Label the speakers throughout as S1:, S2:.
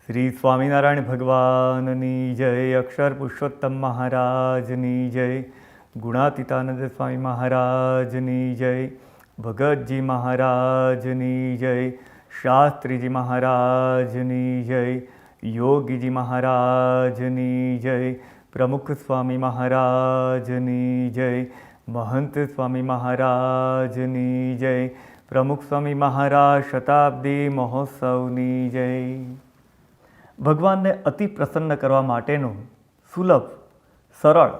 S1: શ્રી સ્વામિનારાયણ ભગવાનની જય, અક્ષર પુરુષોત્તમ મહારાજની જય, ગુણાતીતાનંદ સ્વામી મહારાજની જય, ભગતજી મહારાજની જય, શાસ્ત્રીજી મહારાજની જય, યોગીજી મહારાજની જય, પ્રમુખ સ્વામી મહારાજની જય, મહંત સ્વામી મહારાજની જય, પ્રમુખ સ્વામી મહારાજ શતાબ્દી મહોત્સવની જય. ભગવાનને અતિ પ્રસન્ન કરવા માટેનું સુલભ, સરળ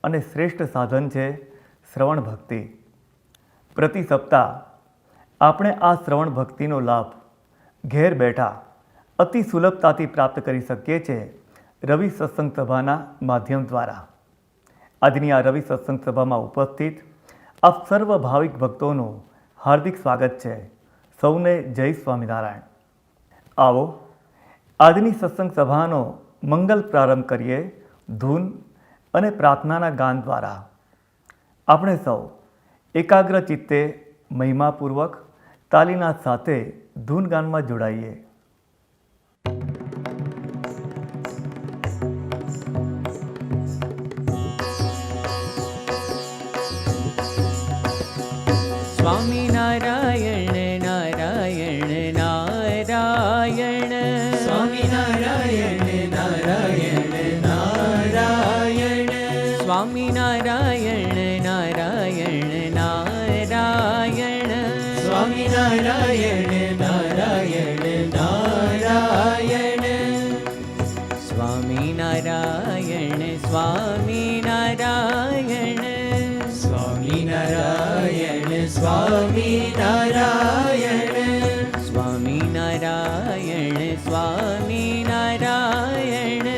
S1: અને શ્રેષ્ઠ સાધન છે શ્રવણ ભક્તિ. પ્રતિ સપ્તાહ આપણે આ શ્રવણ ભક્તિનો લાભ ઘેર બેઠા અતિ સુલભતાથી પ્રાપ્ત કરી શકીએ છીએ રવિ સત્સંગ સભાના માધ્યમ દ્વારા. આજની આ રવિ સત્સંગ સભામાં ઉપસ્થિત આપ સર્વ ભાવિક ભક્તોનું હાર્દિક સ્વાગત છે. સૌને જય સ્વામિનારાયણ. આવો આજની સત્સંગ સભાનો મંગલ પ્રારંભ કરીએ ધૂન અને પ્રાર્થનાના ગાન દ્વારા. આપણે સૌ એકાગ્ર ચિત્તે મહિમાપૂર્વક તાલીના સાથે ધૂન ગાનમાં જોડાઈએ.
S2: સ્વામિનારાયણ નારાયણ નારાયણ,
S3: સ્વામિનારાયણ નારાયણ નારાયણ,
S2: સ્વામિનારાયણ નારાયણ નારાયણ,
S3: સ્વામિનારાયણ નારાયણ નારાયણ,
S2: સ્વામિનારાયણ સ્વામિનારાયણ,
S3: સ્વામિનારાયણ સ્વામિનારાયણ,
S2: સ્વામિનારાયણ સ્વામિનારાયણ,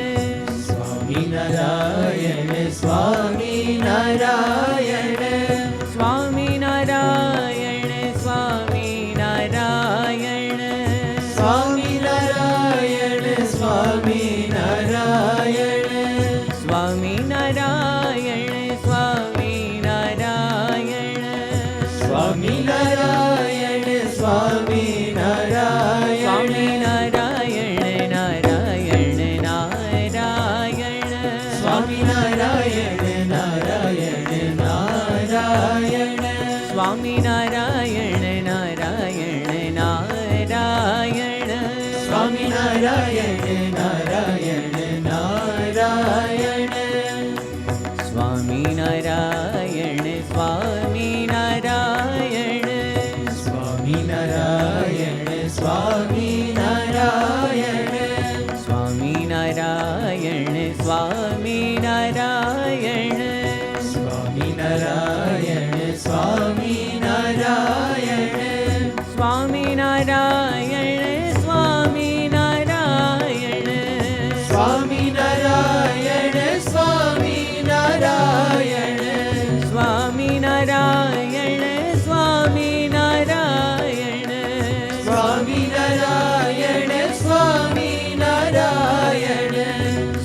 S3: સ્વામિનારાયણ સ્વામિનારાયણ,
S2: સ્વામિનારાયણ સ્વામિનારાયણ,
S3: સ્વામિનારાયણ સ્વામિનારાયણ,
S2: સ્વામિનારાયણ સ્વામિનારાયણ,
S3: સ્વામિનારાયણ સ્વામિનારાયણ,
S2: સ્વામિનારાયણ નારાયણ નારાયણ,
S3: સ્વામિનારાયણ નારાયણ નારાયણ,
S2: સ્વામિનારાયણ નારાયણ નારાયણ,
S3: સ્વામિનારાયણ નારાયણ નારાયણ,
S2: સ્વામિનારાયણ સ્વામિનારાયણ,
S3: સ્વામિનારાયણ સ્વામિનારાયણ,
S2: સ્વામિનારાયણ સ્વામિનારાયણ,
S3: સ્વામિનારાયણ સ્વામિનારાયણ,
S2: સ્વામિનારાયણ સ્વામિનારાયણ,
S3: સ્વામિનારાયણ સ્વામિનારાયણ,
S2: સ્વામિનારાયણ સ્વામિનારાયણ,
S3: સ્વામિનારાયણ સ્વામિનારાયણ,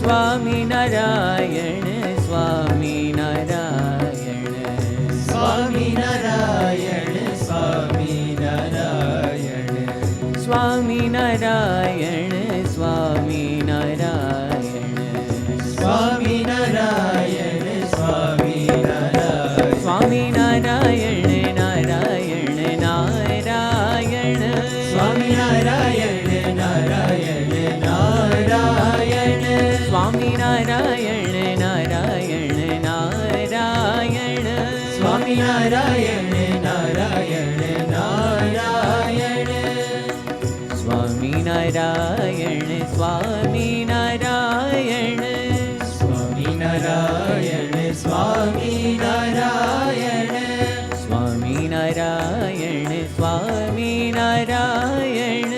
S2: સ્વામિનારાયણ સ્વામિનારાયણ,
S3: સ્વામિનારાયણ સ્વામિનારાયણ,
S2: સ્વામિનારાયણ સ્વામિનારાયણ,
S3: સ્વામિનારાયણ સ્વામિનારાયણ,
S2: સ્વામિનારાયણ નારાયણ નારાયણ,
S3: સ્વામિનારાયણ નારાયણ નારાયણ,
S2: સ્વામિનારાયણ નારાયણ નારાયણ,
S3: સ્વામિનારાયણ નારાયણ નારાયણ,
S2: સ્વામિનારાયણ સ્વામિનારાયણ,
S3: સ્વામિનારાયણ સ્વામિનારાયણ,
S2: સ્વામિનારાયણ સ્વામિનારાયણ,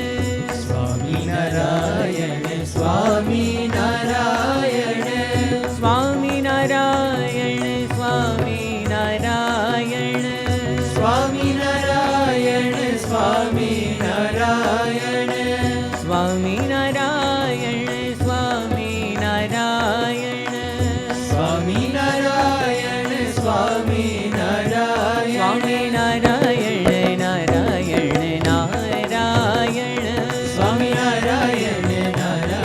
S3: સ્વામિનારાયણ સ્વામિનારાયણ,
S2: સ્વામિનારાયણ સ્વામિનારાયણ,
S3: સ્વામિનારાયણ સ્વામિનારાયણ,
S2: સ્વામિનારાયણ સ્વામિનારાયણ,
S3: સ્વામિનારાયણ સ્વામિનારાયણ,
S2: સ્વામિનારાયણ નારાયણ નારાયણ,
S3: સ્વામિનારાયણ નારાયણ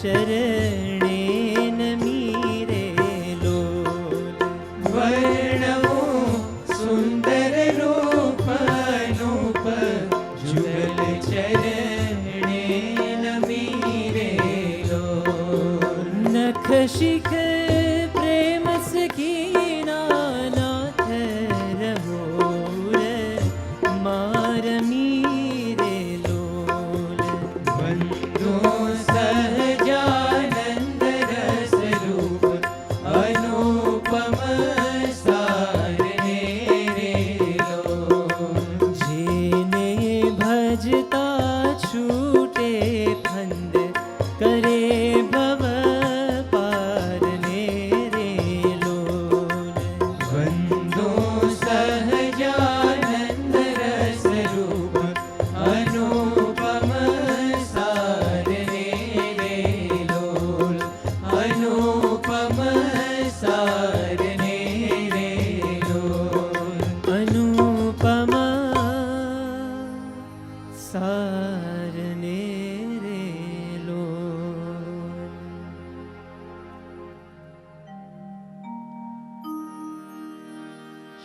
S2: चरणे नमीरे लोल
S3: વર્ણવું સુંદર રૂપ અનુપ જુગલ ચરણે નમીરે લો
S2: नख शिख प्रेम सखीना नाथ रहोर मार मीरे लोल
S3: બંધુ સહજાનંદ રસ રૂપ અનુપમ સારને રે લો
S2: જેને ભજતા છૂટે ફંદ કરે ભવ પારને રે લોલ
S3: બંધુ સહજાનંદ રસ રૂપ અનુપમ સારને રે લોલ અનુપમ સારને રે લોલ
S2: અનુપમ સારને રે લોલ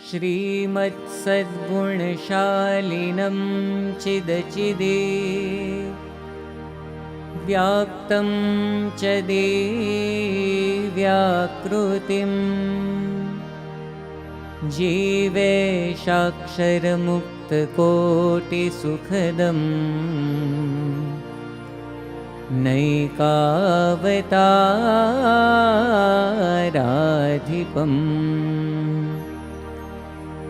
S2: श्रीमत्सद्गुणशालिनं चिदचिदे व्याप्तं च देव्याकृतिं जीवेशाक्षरमुक्तकोटिसुखदम् नैकावताराधिपम्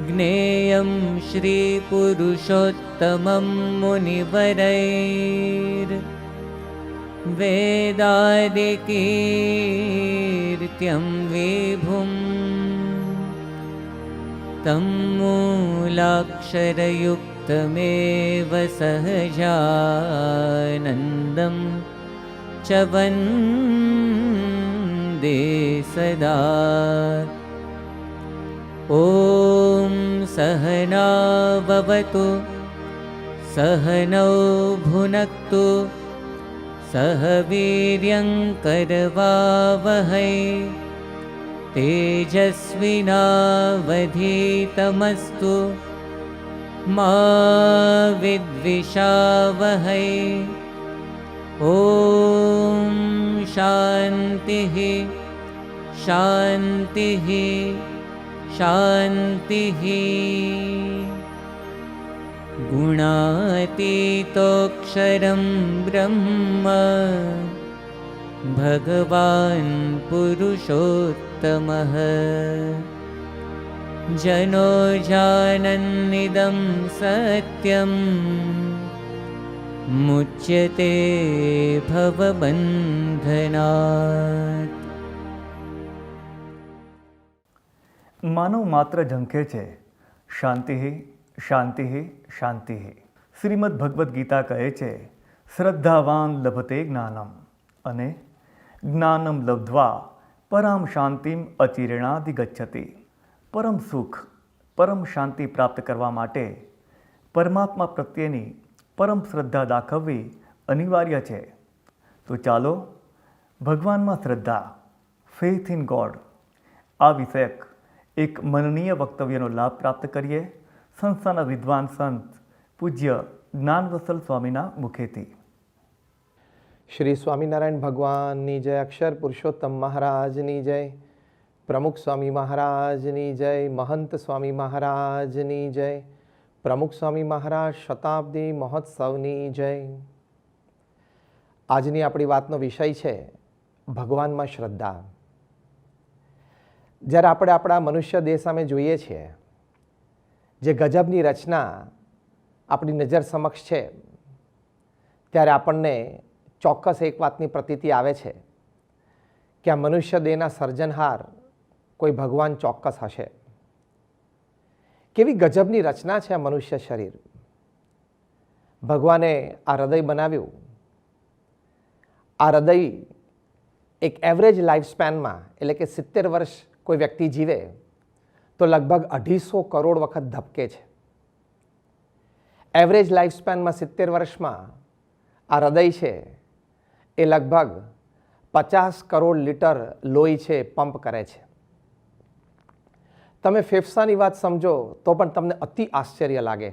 S2: ज्ञेयं श्रीपुरुषोत्तमं मुनिवरैर्वेदादिकीर्त्यं विभुं तं मूलाक्षरयुक्तमेव सहजानन्दं च वन्दे सदा ॐ सहनाववतु सहनौ भुनक्तु सह वीर्यङ्करवावहै तेजस्विनावधीतमस्तु मा विद्विषावहै ॐ शान्तिः शान्तिः शान्तिः गुणातीतोऽक्षरं ब्रह्म भगवान् पुरुषोत्तमः जनो जानन्निदं सत्यं मुच्यते भवबन्धनात्
S1: માનવ માત્ર ઝંખે છે શાંતિ શાંતિ શાંતિ. શ્રીમદ ભગવદ્ ગીતા કહે છે શ્રદ્ધાવાન લભતે જ્ઞાનમ અને જ્ઞાનમ લબ્ધ્વા પરમ શાંતિમ અચિરેણાધિગચ્છતિ. પરમ સુખ પરમ શાંતિ પ્રાપ્ત કરવા માટે પરમાત્મા પ્રત્યેની પરમ શ્રદ્ધા દાખવવી અનિવાર્ય છે. તો ચાલો ભગવાનમાં શ્રદ્ધા, ફેથ ઇન ગોડ, આ વિષયક એક મનનીય વક્તવ્યનો લાભ પ્રાપ્ત કરીએ સંસ્થાના વિદ્વાન સંત પૂજ્ય જ્ઞાનવત્સલ સ્વામીના મુખેથી.
S4: શ્રી સ્વામિનારાયણ ભગવાનની જય, અક્ષર પુરુષોત્તમ મહારાજની જય, પ્રમુખ સ્વામી મહારાજની જય, મહંત સ્વામી મહારાજની જય, પ્રમુખ સ્વામી મહારાજ શતાબ્દી મહોત્સવની જય. આજની આપણી વાતનો વિષય છે ભગવાનમાં શ્રદ્ધા. જ્યારે આપણે આપણા મનુષ્ય દેહ સામે જોઈએ છીએ, જે ગજબની રચના આપણી નજર સમક્ષ છે, ત્યારે આપણને ચોક્કસ એક વાતની પ્રતીતિ આવે છે કે આ મનુષ્ય દેહના સર્જનહાર કોઈ ભગવાન ચોક્કસ હશે. કેવી ગજબની રચના છે આ મનુષ્ય શરીર. ભગવાને આ હૃદય બનાવ્યું. આ હૃદય એક એવરેજ લાઈફ સ્પેનમાં, એટલે કે 70 વર્ષ કોઈ વ્યક્તિ જીવે તો લગભગ 250 કરોડ વખત ધબકે છે. એવરેજ લાઈફ સ્પેનમાં 70 વર્ષમાં આ હૃદય છે એ લગભગ 50 કરોડ લીટર લોહી છે પંપ કરે છે. તમે ફેફસાની વાત સમજો તો પણ તમને અતિ આશ્ચર્ય લાગે.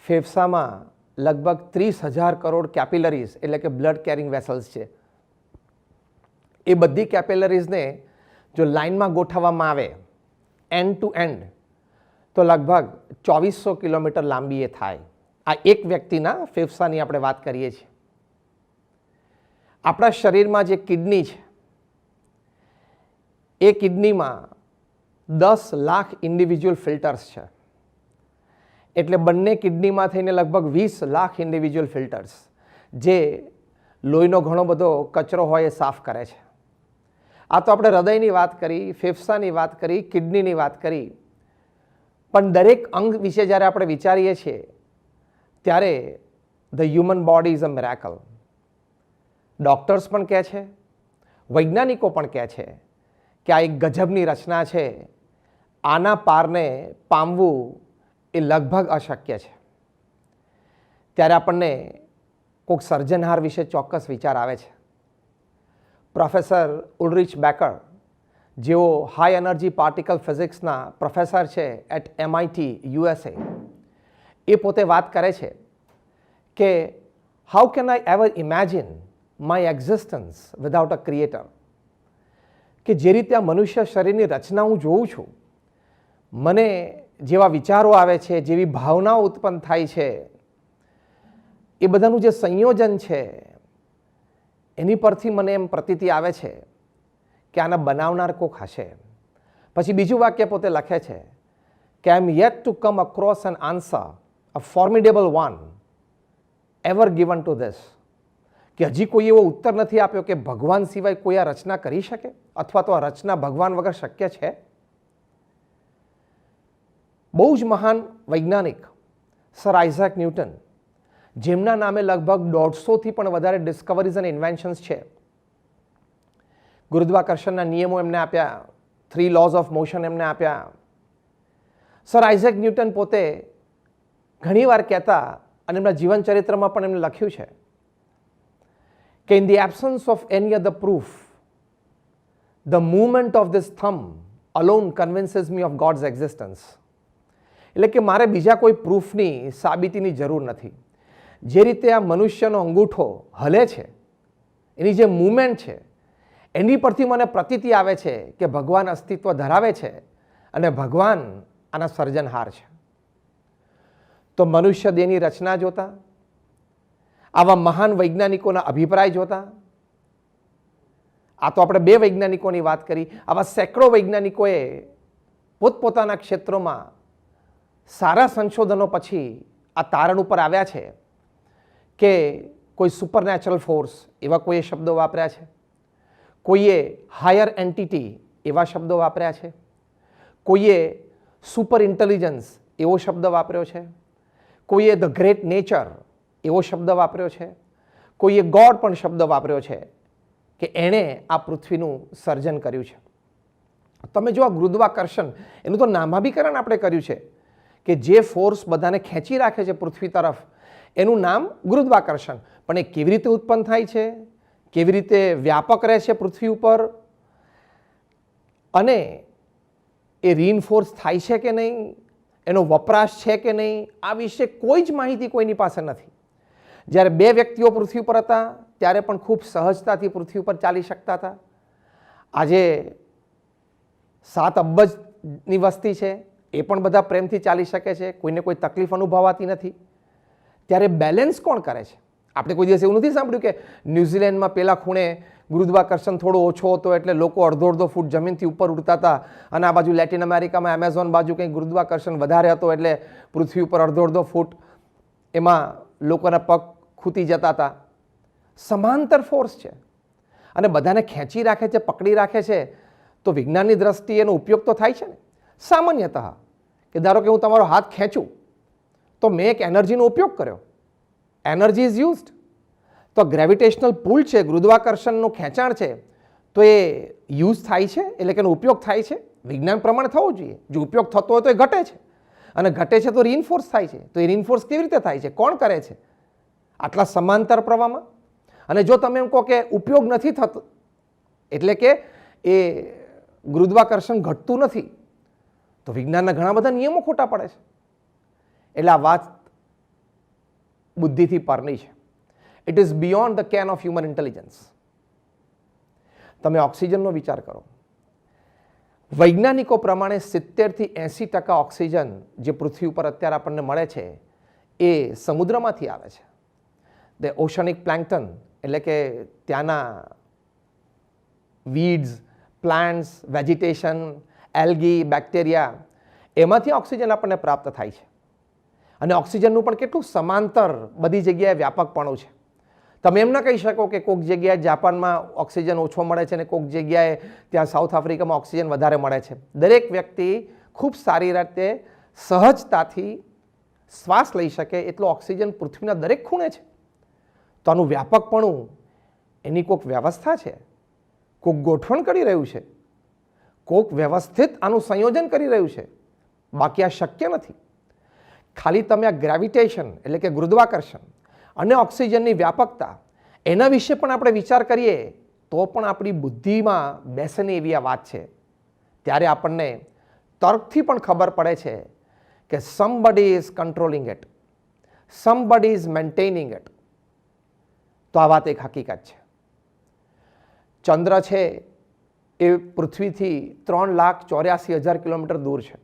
S4: ફેફસામાં લગભગ 30,000 કરોડ કેપિલરીઝ એટલે કે બ્લડ કેરિંગ વેસલ્સ છે. એ બધી કેપિલરીઝને જો લાઇનમાં ગોઠવવામાં આવે એન્ડ ટુ એન્ડ તો લગભગ 2400 કિલોમીટર લાંબી એ થાય. આ એક વ્યક્તિના ફેફસાની આપણે વાત કરીએ છીએ. આપણા શરીરમાં જે કિડની છે એ કિડનીમાં 10 લાખ ઇન્ડિવિજ્યુઅલ ફિલ્ટર્સ છે. એટલે બંને કિડનીમાં થઈને લગભગ 20 લાખ ઇન્ડિવિજ્યુઅલ ફિલ્ટર્સ જે લોહીનો ઘણો બધો કચરો હોય એ સાફ કરે છે. આ તો આપણે હૃદયની વાત કરી, ફેફસાની વાત કરી, કિડનીની વાત કરી, પણ દરેક અંગ વિશે જ્યારે આપણે વિચારીએ છીએ ત્યારે the human body is a miracle. Doctors પણ કહે છે, વૈજ્ઞાનિકો પણ કહે છે કે આ એક ગજબની રચના છે, આના પારને પામવું એ લગભગ અશક્ય છે. ત્યારે આપણને કોઈક સર્જનહાર વિશે ચોક્કસ વિચાર આવે છે. પ્રોફેસર ઉલરિચ બેકર, જેઓ હાઈ એનર્જી પાર્ટિકલ ફિઝિક્સના પ્રોફેસર છે એટ MIT USA, એ પોતે વાત કરે છે કે how can I ever imagine my existence without a creator. કે જે રીતે આ મનુષ્ય શરીરની રચના હું જોઉં છું, મને જેવા વિચારો આવે છે, જેવી ભાવનાઓ ઉત્પન્ન થાય છે, એ બધાનું જે સંયોજન છે એની પરથી મને એમ પ્રતીતિ આવે છે કે આના બનાવનાર કોક હશે. પછી બીજું વાક્ય પોતે લખે છે કે I am yet to come across an answer, a formidable one ever given to this. કે હજી કોઈ એવો ઉત્તર નથી આપ્યો કે ભગવાન સિવાય કોઈ આ રચના કરી શકે, અથવા તો આ રચના ભગવાન વગર શક્ય છે. બહુ જ મહાન વૈજ્ઞાનિક સર આઇઝેક ન્યૂટન, જેમના નામે લગભગ 150થી પણ વધારે ડિસ્કવરીઝ અને ઇન્વેન્શન્સ છે. ગુરુત્વાકર્ષણના નિયમો એમને આપ્યા, 3 લોઝ ઓફ મોશન એમને આપ્યા. સર આઇઝેક ન્યૂટન પોતે ઘણીવાર કહેતા અને એમના જીવન ચરિત્રમાં પણ એમને લખ્યું છે કે in the absence of any other proof, the movement of this thumb alone convinces me of God's existence. એટલે કે મારે બીજા કોઈ પ્રૂફની, સાબિતીની જરૂર નથી. જે રીતે આ મનુષ્યનો અંગૂઠો હલે છે, એની જે મૂવમેન્ટ છે, એની પરથી મને પ્રતીતિ આવે છે કે ભગવાન અસ્તિત્વ ધરાવે છે અને ભગવાન આના સર્જનહાર છે. તો મનુષ્ય દેહની રચના જોતા, આવા મહાન વૈજ્ઞાનિકોના અભિપ્રાય જોતા, આ તો આપણે 2 વૈજ્ઞાનિકોની વાત કરી, આવા સેંકડો વૈજ્ઞાનિકોએ પોતપોતાના ક્ષેત્રોમાં સારા સંશોધનો પછી આ તારણ ઉપર આવ્યા છે કે કોઈ સુપરનેચરલ ફોર્સ એવા કોઈએ શબ્દો વાપર્યા છે, કોઈએ હાયર એન્ટિટી એવા શબ્દો વાપર્યા છે, કોઈએ સુપર ઇન્ટેલિજન્સ એવો શબ્દ વાપર્યો છે, કોઈએ ધ ગ્રેટ નેચર એવો શબ્દ વાપર્યો છે, કોઈએ ગોડ પણ શબ્દ વાપર્યો છે કે એણે આ પૃથ્વીનું સર્જન કર્યું છે. તમે જો આ ગુરુત્વાકર્ષણ, એનું તો નામાભીકરણ આપણે કર્યું છે કે જે ફોર્સ બધાને ખેંચી રાખે છે પૃથ્વી તરફ, એનું નામ ગુરુત્વાકર્ષણ. પણ એ કેવી રીતે ઉત્પન્ન થાય છે, કેવી રીતે વ્યાપક રહે છે પૃથ્વી ઉપર, અને એ રીઇન્ફોર્સ થાય છે કે નહીં, એનો વપરાશ છે કે નહીં, આ વિશે કોઈ જ માહિતી કોઈની પાસે નથી. જ્યારે 2 વ્યક્તિઓ પૃથ્વી પર હતા ત્યારે પણ ખૂબ સહજતાથી પૃથ્વી ઉપર ચાલી શકતા હતા. આજે 7 અબજની વસ્તી છે, એ પણ બધા પ્રેમથી ચાલી શકે છે, કોઈને કોઈ તકલીફ અનુભવાતી નથી. ત્યારે બેલેન્સ કોણ કરે છે? આપણે કોઈ દિવસ એવું નથી સાંભળ્યું કે ન્યૂઝીલેન્ડમાં પેલા ખૂણે ગુરુત્વાકર્ષણ થોડો ઓછો હતો એટલે લોકો અડધો ફૂટ જમીનથી ઉપર ઉડતા હતા, અને આ બાજુ લેટિન અમેરિકામાં એમેઝોન બાજુ કંઈક ગુરુત્વાકર્ષણ વધારે હતો એટલે પૃથ્વી ઉપર અડધો ફૂટ એમાં લોકોના પગ ખૂતી જતા હતા. સમાંતર ફોર્સ છે અને બધાને ખેંચી રાખે છે, પકડી રાખે છે. તો વિજ્ઞાનની દ્રષ્ટિએ એનો ઉપયોગ તો થાય છે ને. સામાન્યતઃ કે ધારો કે હું તમારો હાથ ખેંચું તો મેં એક એનર્જીનો ઉપયોગ કર્યો, એનર્જી ઇઝ યુઝડ. તો ગ્રેવિટેશનલ પુલ છે, ગુરુત્વાકર્ષણનું ખેંચાણ છે, તો એ યુઝ થાય છે, એટલે કે એનો ઉપયોગ થાય છે. વિજ્ઞાન પ્રમાણે થવો જોઈએ. જો ઉપયોગ થતો હોય તો એ ઘટે છે, અને ઘટે છે તો રીઇન્ફોર્સ થાય છે. તો એ રીઇન્ફોર્સ કેવી રીતે થાય છે, કોણ કરે છે? આટલા સમાંતર પ્રવાહમાં. અને જો તમે એમ કહો કે ઉપયોગ નથી થતો, એટલે કે એ ગુરુત્વાકર્ષણ ઘટતું નથી, તો વિજ્ઞાનના ઘણા બધા નિયમો ખોટા પડે છે. એટલે આ વાત બુદ્ધિથી પરની છે. It is beyond the can of human intelligence. તમે ઓક્સિજનનો વિચાર કરો. વૈજ્ઞાનિકો પ્રમાણે 70 થી 80% ઓક્સિજન જે પૃથ્વી ઉપર અત્યારે આપણને મળે છે એ સમુદ્રમાંથી આવે છે. ધ ઓશનિક પ્લેન્કટન એટલે કે ત્યાંના વીડ્સ, પ્લાન્ટ્સ, વેજીટેશન, એલ્ગી, બેક્ટેરિયા, એમાંથી ઓક્સિજન આપણને પ્રાપ્ત થાય છે. અને ઓક્સિજનનું પણ કેટલું સમાંતર બધી જગ્યાએ વ્યાપકપણું છે. તમે એમ ના કહી શકો કે કોઈક જગ્યાએ જાપાનમાં ઓક્સિજન ઓછો મળે છે અને કોઈક જગ્યાએ ત્યાં સાઉથ આફ્રિકામાં ઓક્સિજન વધારે મળે છે. દરેક વ્યક્તિ ખૂબ સારી રીતે સહજતાથી શ્વાસ લઈ શકે એટલો ઓક્સિજન પૃથ્વીના દરેક ખૂણે છે. તો આનું વ્યાપકપણું એની કોઈક વ્યવસ્થા છે, કોઈક ગોઠવણ કરી રહ્યું છે, કોઈક વ્યવસ્થિત આનું સંયોજન કરી રહ્યું છે. બાકી આ શક્ય નથી. ખાલી તમે આ ગ્રેવિટેશન એટલે કે ગુરુત્વાકર્ષણ અને ઓક્સિજનની વ્યાપકતા એના વિશે પણ આપણે વિચાર કરીએ તો પણ આપણી બુદ્ધિમાં બેસે નહીં એવી આ વાત છે. ત્યારે આપણને તર્કથી પણ ખબર પડે છે કે somebody is controlling it, somebody is maintaining it. તો આ વાત એક હકીકત છે. ચંદ્ર છે એ પૃથ્વીથી 3,84,000 કિલોમીટર દૂર છે.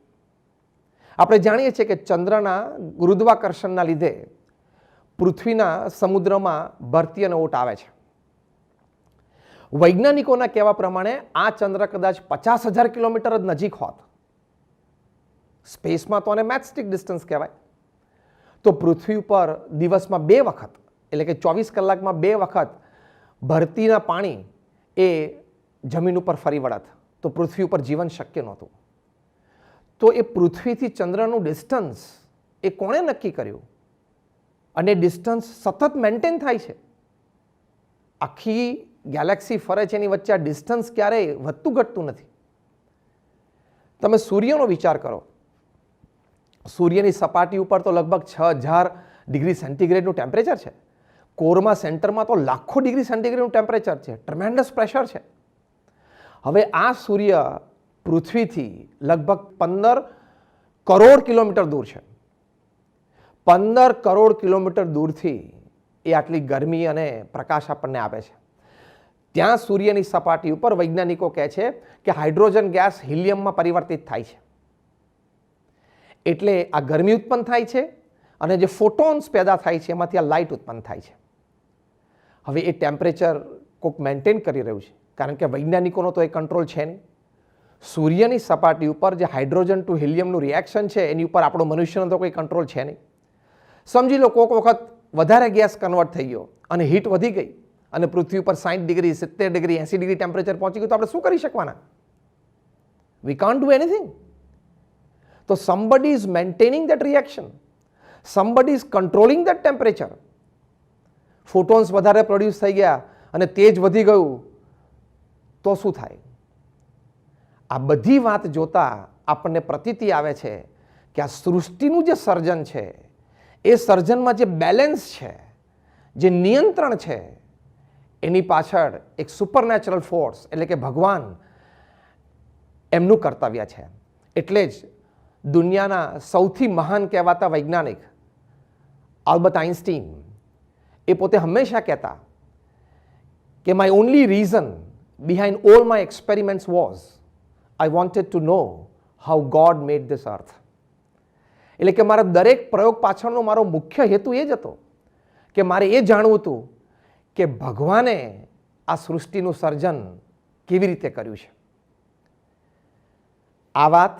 S4: આપણે જાણીએ છીએ કે ચંદ્રના ગુરુત્વાકર્ષણના લીધે પૃથ્વીના સમુદ્રમાં ભરતી અને ઓટ આવે છે. વૈજ્ઞાનિકોના કહેવા પ્રમાણે આ ચંદ્ર કદાચ 50,000 કિલોમીટર જ નજીક હોત, સ્પેસમાં તો આને મેચસ્ટિક ડિસ્ટન્સ કહેવાય, તો પૃથ્વી ઉપર દિવસમાં 2 વખત એટલે કે 24 કલાકમાં 2 વખત ભરતીના પાણી એ જમીન ઉપર ફરી વળત, તો પૃથ્વી ઉપર જીવન શક્ય નહોતું. તો એ પૃથ્વીથી ચંદ્રનું ડિસ્ટન્સ એ કોણે નક્કી કર્યું? અને ડિસ્ટન્સ સતત મેન્ટેન થાય છે. આખી ગેલેક્સી ફરે છે, એની વચ્ચે આ ડિસ્ટન્સ ક્યારેય વધતું ઘટતું નથી. તમે સૂર્યનો વિચાર કરો. સૂર્યની સપાટી ઉપર તો લગભગ 6,000 ડિગ્રી સેન્ટીગ્રેડનું ટેમ્પરેચર છે. કોરમાં સેન્ટરમાં તો લાખો ડિગ્રી સેન્ટીગ્રેડનું ટેમ્પરેચર છે, ટ્રેમેન્ડસ પ્રેશર છે. હવે આ સૂર્ય પૃથ્વીથી લગભગ 15 કરોડ કિલોમીટર દૂર છે. 15 કરોડ કિલોમીટર દૂરથી એ આટલી ગરમી અને પ્રકાશ આપણને આપે છે. ત્યાં સૂર્યની સપાટી ઉપર વૈજ્ઞાનિકો કહે છે કે હાઇડ્રોજન ગેસ હિલિયમમાં પરિવર્તિત થાય છે. એટલે આ ગરમી ઉત્પન્ન થાય છે અને જે ફોટોન્સ પેદા થાય છે એમાંથી આ લાઇટ ઉત્પન્ન થાય છે. હવે એ ટેમ્પરેચર કોઈક મેન્ટેન કરી રહ્યું છે, કારણ કે વૈજ્ઞાનિકોનો તો એ કંટ્રોલ છે નહીં. સૂર્યની સપાટી ઉપર જે હાઇડ્રોજન ટુ હિલિયમનું રિએક્શન છે એની ઉપર આપણો મનુષ્યનો તો કોઈ કંટ્રોલ છે નહીં. સમજી લો કોઈક વખત વધારે ગેસ કન્વર્ટ થઈ ગયો અને હીટ વધી ગઈ અને પૃથ્વી ઉપર 60 ડિગ્રી, 70 ડિગ્રી, 80 ડિગ્રી ટેમ્પરેચર પહોંચી ગયું, તો આપણે શું કરી શકવાના? We can't do anything. તો somebody is maintaining that reaction, somebody is controlling that temperature. Photons વધારે પ્રોડ્યુસ થઈ ગયા અને તેજ વધી ગયું તો શું થાય? આ બધી વાત જોતા આપણને પ્રતીતિ આવે છે કે આ સૃષ્ટિનું જે સર્જન છે એ સર્જનમાં જે બેલેન્સ છે, જે નિયંત્રણ છે, એની પાછળ એક સુપરનેચરલ ફોર્સ એટલે કે ભગવાન એમનું કર્તવ્ય છે. એટલે જ દુનિયાના સૌથી મહાન કહેવાતા વૈજ્ઞાનિક આલ્બર્ટ આઇન્સ્ટીન એ પોતે હંમેશા કહેતા કે my only reason behind all my experiments was I wanted to know how God made this અર્થ. એટલે કે મારા દરેક પ્રયોગ પાછળનો મારો મુખ્ય હેતુ એ જ હતો કે મારે એ જાણવું હતું કે ભગવાને આ સૃષ્ટિનું સર્જન કેવી રીતે કર્યું છે. આ વાત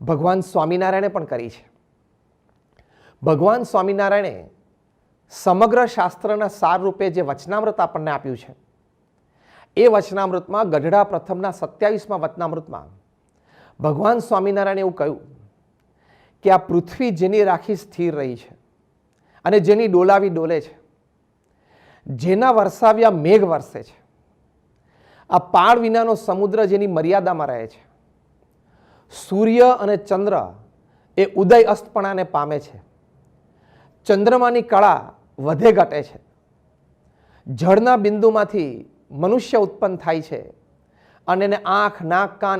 S4: ભગવાન સ્વામિનારાયણે પણ કરી છે. ભગવાન સ્વામિનારાયણે સમગ્ર શાસ્ત્રના સાર રૂપે જે વચનામૃત આપણને આપ્યું છે એ વચનામૃતમાં ગઢડા પ્રથમના 27મા વચનામૃતમાં ભગવાન સ્વામિનારાયણે એવું કહ્યું કે આ પૃથ્વી જેની રાખી સ્થિર રહી છે અને જેની ડોલાવી ડોલે છે, જેના વરસાવ્યા મેઘ વરસે છે, આ પાળ વિનાનો સમુદ્ર જેની મર્યાદામાં રહે છે, સૂર્ય અને ચંદ્ર એ ઉદય અસ્તપણાને પામે છે, ચંદ્રમાની કળા વધે ઘટે છે, જળના બિંદુમાંથી મનુષ્ય ઉત્પન્ન થાય છે અને એને આંખ, નાક, કાન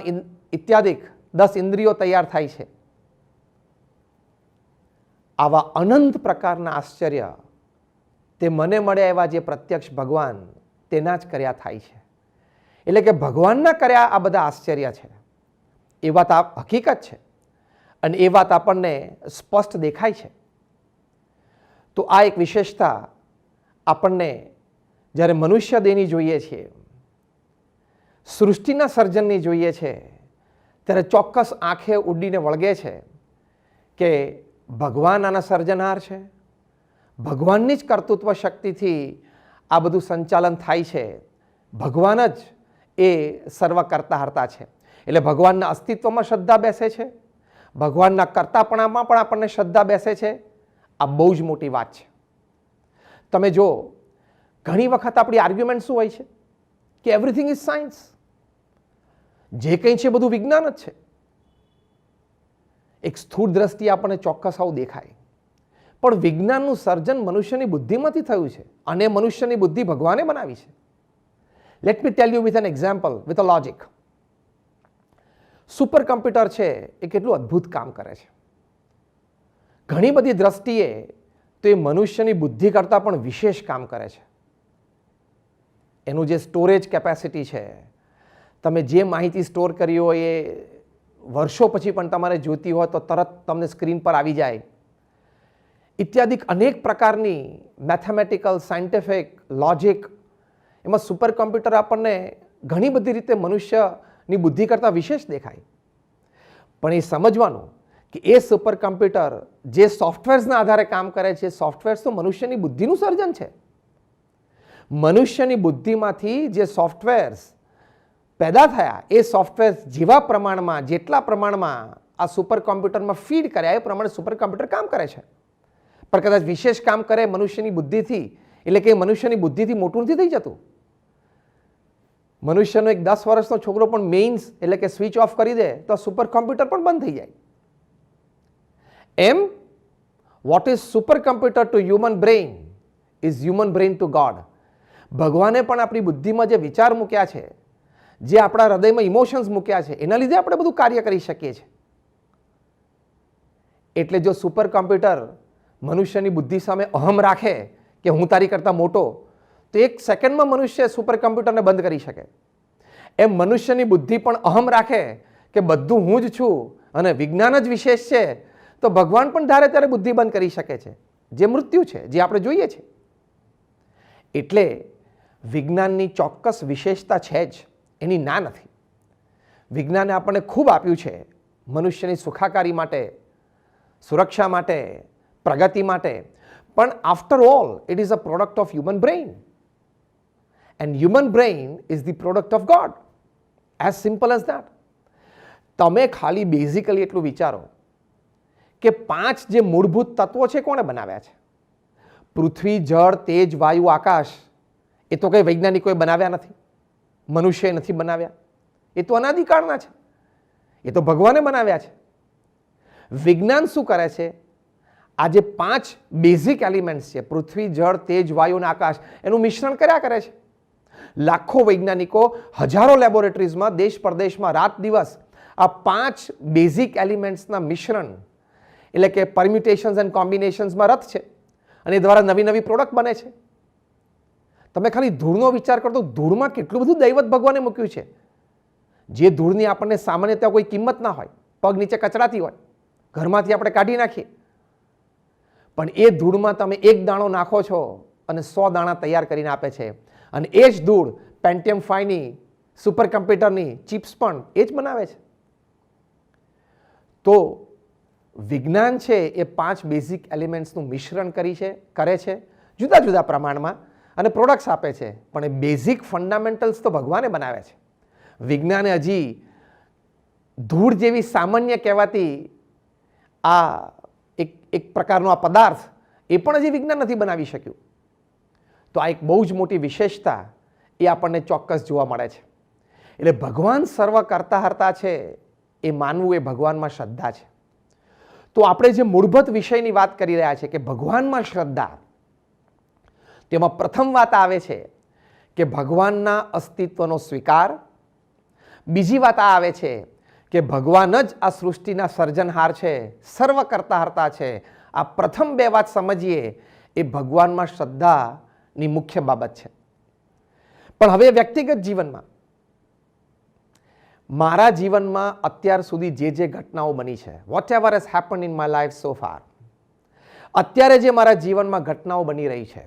S4: ઇત્યાદિ 10 ઇન્દ્રિયો તૈયાર થાય છે. આવા અનંત પ્રકારના આશ્ચર્ય તે મને મળ્યા એવા જે પ્રત્યક્ષ ભગવાન તેના જ કર્યા થાય છે. એટલે કે ભગવાનના કર્યા આ બધા આશ્ચર્ય છે એ વાત હકીકત છે અને એ વાત આપણને સ્પષ્ટ દેખાય છે. તો આ એક વિશેષતા આપણને જ્યારે મનુષ્ય દેહની જોઈએ છીએ, સૃષ્ટિના સર્જનની જોઈએ છે, ત્યારે ચોક્કસ આંખે ઉડીને વળગે છે કે ભગવાન આના સર્જનહાર છે. ભગવાનની જ કર્તૃત્વ શક્તિથી આ બધું સંચાલન થાય છે. ભગવાન જ એ સર્વકર્તાહર્તા છે. એટલે ભગવાનના અસ્તિત્વમાં શ્રદ્ધા બેસે છે, ભગવાનના કર્તાપણામાં પણ આપણને શ્રદ્ધા બેસે છે. આ બહુ જ મોટી વાત છે. તમે જો ઘણી વખત આપણી આર્ગ્યુમેન્ટ શું હોય છે કે એવરીથિંગ ઇઝ સાયન્સ, જે કંઈ છે બધું વિજ્ઞાન જ છે. એક સ્થૂળ દ્રષ્ટિએ આપણને ચોક્કસ આવું દેખાય, પણ વિજ્ઞાનનું સર્જન મનુષ્યની બુદ્ધિમાંથી થયું છે અને મનુષ્યની બુદ્ધિ ભગવાને બનાવી છે. Let me tell you with an example, with a logic. Super computer છે એ કેટલું અદ્ભુત કામ કરે છે. ઘણી બધી દ્રષ્ટિએ તો એ મનુષ્યની બુદ્ધિ કરતાં પણ વિશેષ કામ કરે છે. એનું જે સ્ટોરેજ કેપેસિટી છે, તમે જે માહિતી સ્ટોર કરી હોય એ વર્ષો પછી પણ તમારે જોતી હોય તો તરત તમને સ્ક્રીન પર આવી જાય. ઇત્યાદિ અનેક પ્રકારની મેથેમેટિકલ, સાયન્ટિફિક, લોજિક, એમાં સુપર કમ્પ્યુટર આપણને ઘણી બધી રીતે મનુષ્યની બુદ્ધિ કરતાં વિશેષ દેખાય. પણ એ સમજવાનું કે એ સુપર કમ્પ્યુટર જે સોફ્ટવેર્સના આધારે કામ કરે છે, સોફ્ટવેર્સ તો મનુષ્યની બુદ્ધિનું સર્જન છે. મનુષ્યની બુદ્ધિમાંથી જે સોફ્ટવેર્સ પેદા થયા એ સોફ્ટવેર જેવા પ્રમાણમાં, જેટલા પ્રમાણમાં આ સુપર કોમ્પ્યુટરમાં ફીડ કર્યા એ પ્રમાણે સુપર કોમ્પ્યુટર કામ કરે છે. પણ કદાચ વિશેષ કામ કરે મનુષ્યની બુદ્ધિથી, એટલે કે મનુષ્યની બુદ્ધિથી મોટું નથી થઈ જતું. મનુષ્યનો એક 10 વર્ષનો છોકરો પણ મેઇન્સ એટલે કે સ્વિચ ઓફ કરી દે તો સુપર કોમ્પ્યુટર પણ બંધ થઈ જાય. એમ what is super computer to human brain is human brain to God. ભગવાને પણ આપણી બુદ્ધિમાં જે વિચાર મૂક્યા છે, જે આપણા હૃદયમાં ઇમોશન્સ મૂક્યા છે, એના લીધે આપણે બધું કાર્ય કરી શકીએ છીએ. એટલે જો સુપર કોમ્પ્યુટર મનુષ્યની બુદ્ધિ સામે અહમ રાખે કે હું તારી કરતાં મોટો, તો 1 સેકન્ડમાં મનુષ્ય સુપર કોમ્પ્યુટરને બંધ કરી શકે. એમ મનુષ્યની બુદ્ધિ પણ અહમ રાખે કે બધું હું જ છું અને વિજ્ઞાન જ વિશેષ છે, તો ભગવાન પણ ધારે ત્યારે બુદ્ધિ બંધ કરી શકે છે, જે મૃત્યુ છે, જે આપણે જોઈએ છે. એટલે વિજ્ઞાનની ચોક્કસ વિશેષતા છે જ, એની ના નથી. વિજ્ઞાને આપણને ખૂબ આપ્યું છે મનુષ્યની સુખાકારી માટે, સુરક્ષા માટે, પ્રગતિ માટે. પણ after all it is a product of human brain and human brain is the product of God. As simple as that. તમે ખાલી બેઝિકલી એટલું વિચારો કે 5 જે મૂળભૂત તત્વો છે કોણે બનાવ્યા છે? પૃથ્વી, જળ, તેજ, વાયુ, આકાશ. એ તો કંઈ વૈજ્ઞાનિકોએ બનાવ્યા નથી, મનુષ્યએ નથી બનાવ્યા. એ તો અનાદિકાળના છે, એ તો ભગવાને બનાવ્યા છે. વિજ્ઞાન શું કરે છે? આ જે 5 બેઝિક એલિમેન્ટ્સ છે, પૃથ્વી, જળ, તેજ, વાયુ અને આકાશ, એનું મિશ્રણ કર્યા કરે છે. લાખો વૈજ્ઞાનિકો હજારો લેબોરેટરીઝમાં દેશ પરદેશમાં રાત દિવસ આ 5 બેઝિક એલિમેન્ટ્સના મિશ્રણ એટલે કે પરમ્યુટેશન્સ એન્ડ કોમ્બિનેશન્સમાં રત છે અને એ દ્વારા નવી નવી પ્રોડક્ટ બને છે. તમે ખાલી ધૂળનો વિચાર કરો તો ધૂળમાં કેટલું બધું દૈવત ભગવાને મૂક્યું છે, જે ધૂળની આપણને સામાન્યતઃ કોઈ કિંમત ના હોય, પગ નીચે કચરાતી હોય, ઘરમાંથી આપણે કાઢી નાખીએ. પણ એ ધૂળમાં તમે 1 દાણો નાખો છો અને 100 દાણા તૈયાર કરીને આપે છે. અને એ જ ધૂળ પેન્ટિયમ 5ની સુપર કમ્પ્યુટરની ચિપ્સ પણ એ જ બનાવે છે. તો વિજ્ઞાન છે એ 5 બેઝિક એલિમેન્ટ્સનું મિશ્રણ કરે છે જુદા જુદા પ્રમાણમાં અને પ્રોડક્ટ્સ આપે છે. પણ એ બેઝિક ફંડામેન્ટલ્સ તો ભગવાને બનાવે છે. વિજ્ઞાને હજી ધૂળ જેવી સામાન્ય કહેવાતી આ એક પ્રકારનો આ પદાર્થ એ પણ હજી વિજ્ઞાન નથી બનાવી શક્યું. તો આ એક બહુ જ મોટી વિશેષતા એ આપણને ચોક્કસ જોવા મળે છે. એટલે ભગવાન સર્વ કર્તાહર્તા છે એ માનવું એ ભગવાનમાં શ્રદ્ધા છે. તો આપણે જે મૂળભૂત વિષયની વાત કરી રહ્યા છીએ કે ભગવાનમાં શ્રદ્ધા, તેમાં પ્રથમ વાત આવે છે કે ભગવાનના અસ્તિત્વનો સ્વીકાર. બીજી વાત આ આવે છે કે ભગવાન જ આ સૃષ્ટિના સર્જનહાર છે, સર્વકર્તાહર્તા છે. આ પ્રથમ બે વાત સમજીએ એ ભગવાનમાં શ્રદ્ધાની મુખ્ય બાબત છે. પણ હવે વ્યક્તિગત જીવનમાં, મારા જીવનમાં અત્યાર સુધી જે ઘટનાઓ બની છે, whatever has happened in my life so far, અત્યારે જે મારા જીવનમાં ઘટનાઓ બની રહી છે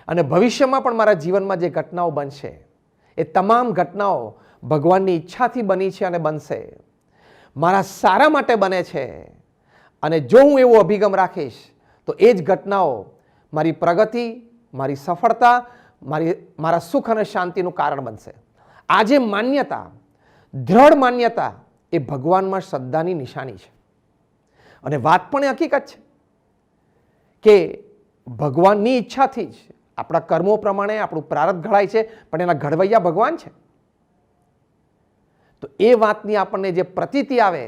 S4: અને ભવિષ્યમાં પણ મારા જીવનમાં જે ઘટનાઓ બનશે, એ તમામ ઘટનાઓ ભગવાનની ઈચ્છાથી બની છે અને બનશે, મારા સારા માટે બને છે. અને જો હું એવો અભિગમ રાખીશ તો એ જ ઘટનાઓ મારી પ્રગતિ, મારી સફળતા, મારા સુખ અને શાંતિનું કારણ બનશે. આ જે માન્યતા, દ્રઢ માન્યતા, એ ભગવાનમાં શ્રદ્ધાની નિશાની છે. અને વાત પણ એ હકીકત છે કે ભગવાનની ઈચ્છાથી જ આપણા કર્મો પ્રમાણે આપણું પ્રારબ્ધ ઘડાય છે, પણ એના ઘડવૈયા ભગવાન છે. તો એ વાતની આપણને જે પ્રતીતિ આવે,